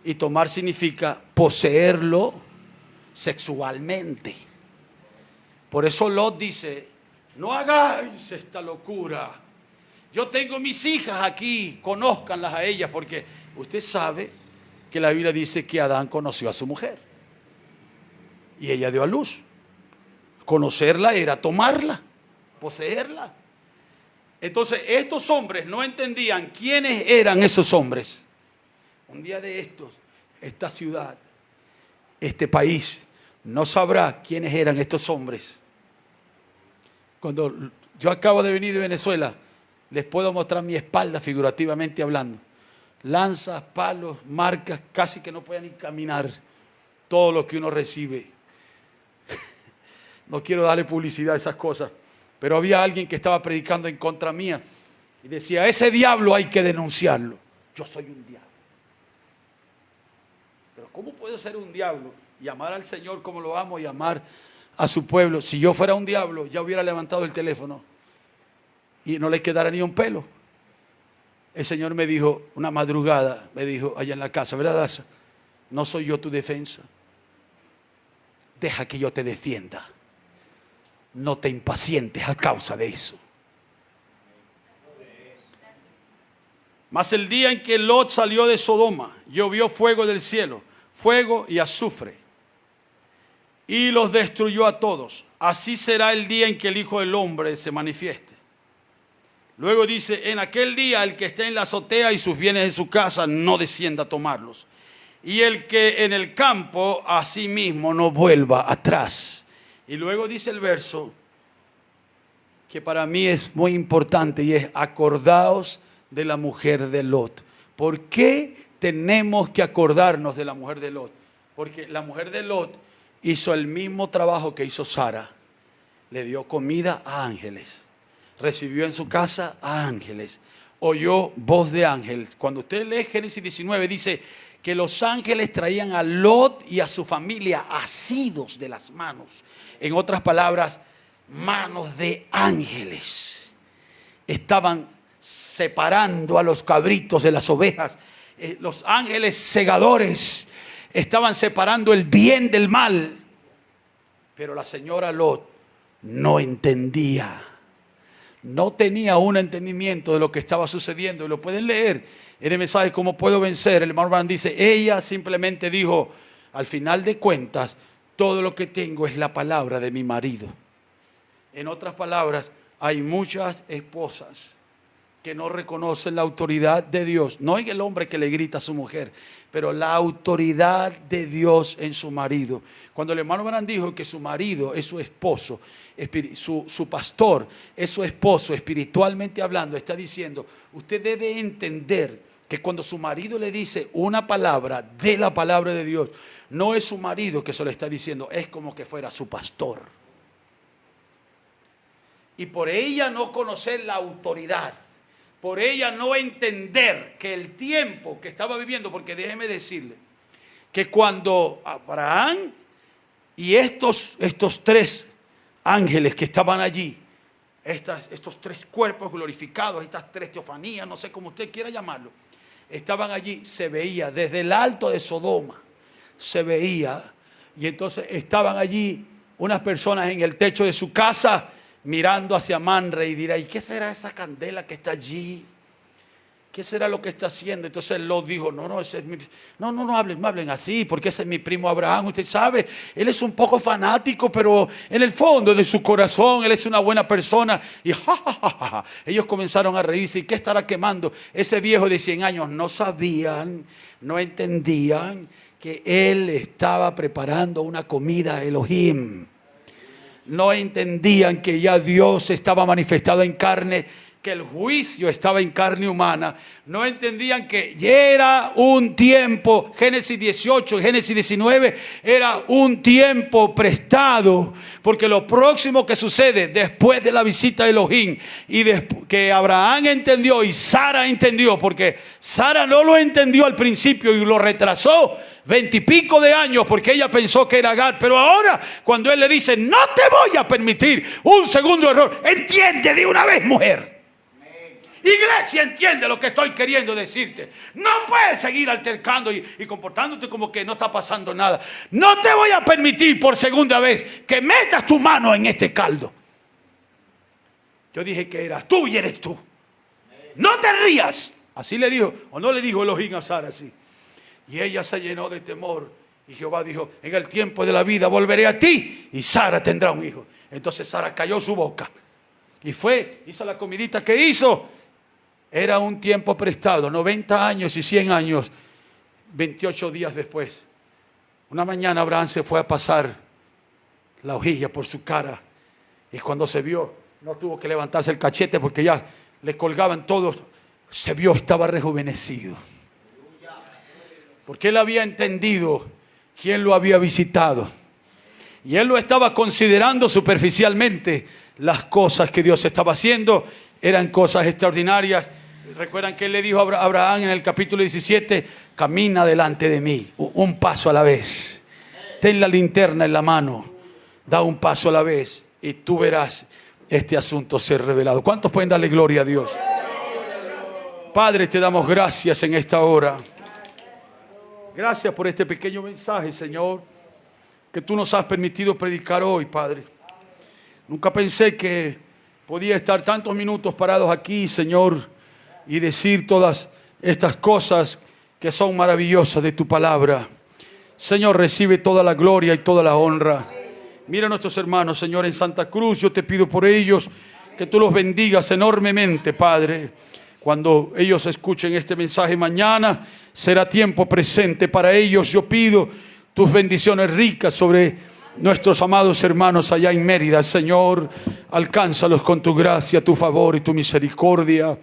Y tomar significa poseerlo sexualmente. Por eso Lot dice, no hagáis esta locura. Yo tengo mis hijas aquí, conózcanlas a ellas, porque usted sabe que la Biblia dice que Adán conoció a su mujer y ella dio a luz. Conocerla era tomarla, poseerla. Entonces estos hombres no entendían quiénes eran esos hombres. Un día de estos, esta ciudad, este país, no sabrá quiénes eran estos hombres. Cuando yo acabo de venir de Venezuela, les puedo mostrar mi espalda figurativamente hablando. Lanzas, palos, marcas, casi que no pueden ni caminar. Todo lo que uno recibe. No quiero darle publicidad a esas cosas, pero había alguien que estaba predicando en contra mía y decía, ese diablo hay que denunciarlo. Yo soy un diablo. Pero ¿cómo puedo ser un diablo y amar al Señor como lo amo y amar a su pueblo? Si yo fuera un diablo, ya hubiera levantado el teléfono y no le quedara ni un pelo. El Señor me dijo, una madrugada, me dijo allá en la casa, ¿verdad, Daza? No soy yo tu defensa. Deja que yo te defienda. No te impacientes a causa de eso. Mas el día en que Lot salió de Sodoma, llovió fuego del cielo, fuego y azufre, y los destruyó a todos. Así será el día en que el Hijo del Hombre se manifieste. Luego dice, en aquel día el que esté en la azotea y sus bienes en su casa no descienda a tomarlos. Y el que en el campo asimismo no vuelva atrás. Y luego dice el verso que para mí es muy importante y es acordaos de la mujer de Lot. ¿Por qué tenemos que acordarnos de la mujer de Lot? Porque la mujer de Lot hizo el mismo trabajo que hizo Sara. Le dio comida a ángeles. Recibió en su casa a ángeles. Oyó voz de ángel. Cuando usted lee Génesis 19 dice que los ángeles traían a Lot y a su familia asidos de las manos. En otras palabras, manos de ángeles. Estaban separando a los cabritos de las ovejas. Los ángeles segadores estaban separando el bien del mal. Pero la señora Lot no entendía. No tenía un entendimiento de lo que estaba sucediendo. Y lo pueden leer en el mensaje ¿Cómo puedo vencer? El hermano Branham dice, ella simplemente dijo, al final de cuentas, todo lo que tengo es la palabra de mi marido. En otras palabras, hay muchas esposas que no reconocen la autoridad de Dios. No en el hombre que le grita a su mujer, pero la autoridad de Dios en su marido. Cuando el hermano Branham dijo que su marido es su esposo, su pastor es su esposo, espiritualmente hablando, está diciendo, usted debe entender que cuando su marido le dice una palabra de la palabra de Dios, no es su marido que se lo está diciendo, es como que fuera su pastor. Y por ella no conocer la autoridad, por ella no entender que el tiempo que estaba viviendo, porque déjeme decirle, que cuando Abraham y estos tres ángeles que estaban allí, estos tres cuerpos glorificados, estas tres teofanías, no sé cómo usted quiera llamarlo, estaban allí, se veía desde el alto de Sodoma, se veía, y entonces estaban allí unas personas en el techo de su casa mirando hacia Manre y dirá, ¿y qué será esa candela que está allí? ¿Qué será lo que está haciendo? Entonces Lot dijo, no, ese es no hablen así, porque ese es mi primo Abraham. Usted sabe, él es un poco fanático, pero en el fondo de su corazón, él es una buena persona. Y ellos comenzaron a reírse. ¿Y qué estará quemando? Ese viejo de 100 años no sabían, no entendían que él estaba preparando una comida a Elohim. No entendían que ya Dios estaba manifestado en carne, que el juicio estaba en carne humana. No entendían que ya era un tiempo, Génesis 18, Génesis 19, era un tiempo prestado, porque lo próximo que sucede después de la visita de Elohim y que Abraham entendió y Sara entendió, porque Sara no lo entendió al principio y lo retrasó 20 y pico de años porque ella pensó que era Agar, pero ahora cuando él le dice, no te voy a permitir un segundo error, entiende de una vez, mujer. Iglesia, entiende lo que estoy queriendo decirte. No puedes seguir altercando y comportándote como que no está pasando nada. No te voy a permitir por segunda vez que metas tu mano en este caldo. Yo dije que eras tú y eres tú. No te rías. Así le dijo, o no le dijo Elohim a Sara así. Y ella se llenó de temor. Y Jehová dijo, en el tiempo de la vida volveré a ti y Sara tendrá un hijo. Entonces Sara cayó su boca. Y fue, hizo la comidita que hizo. Era un tiempo prestado, 90 años y 100 años, 28 días después. Una mañana Abraham se fue a pasar la hojilla por su cara. Y cuando se vio, no tuvo que levantarse el cachete porque ya le colgaban todos. Se vio, estaba rejuvenecido. Porque él había entendido quién lo había visitado. Y él lo estaba considerando superficialmente. Las cosas que Dios estaba haciendo eran cosas extraordinarias. Recuerdan que él le dijo a Abraham en el capítulo 17, camina delante de mí, un paso a la vez. Ten la linterna en la mano, da un paso a la vez y tú verás este asunto ser revelado. ¿Cuántos pueden darle gloria a Dios? Padre, te damos gracias en esta hora. Gracias por este pequeño mensaje, Señor, que tú nos has permitido predicar hoy, Padre. Nunca pensé que podía estar tantos minutos parados aquí, Señor, y decir todas estas cosas que son maravillosas de tu palabra. Señor, recibe toda la gloria y toda la honra. Mira a nuestros hermanos, Señor, en Santa Cruz. Yo te pido por ellos que tú los bendigas enormemente, Padre. Cuando ellos escuchen este mensaje mañana, será tiempo presente para ellos. Yo pido tus bendiciones ricas sobre nuestros amados hermanos allá en Mérida. Señor, alcánzalos con tu gracia, tu favor y tu misericordia.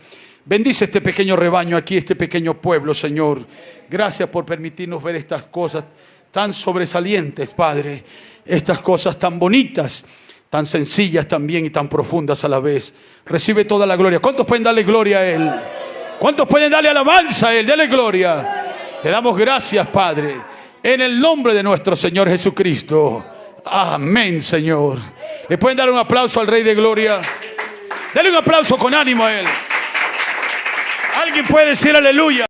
Bendice este pequeño rebaño aquí, este pequeño pueblo, Señor. Gracias por permitirnos ver estas cosas tan sobresalientes, Padre. Estas cosas tan bonitas, tan sencillas también y tan profundas a la vez. Recibe toda la gloria. ¿Cuántos pueden darle gloria a Él? ¿Cuántos pueden darle alabanza a Él? Dale gloria. Te damos gracias, Padre, en el nombre de nuestro Señor Jesucristo. Amén, Señor. ¿Le pueden dar un aplauso al Rey de Gloria? Dale un aplauso con ánimo a Él. ¿Alguien puede decir aleluya?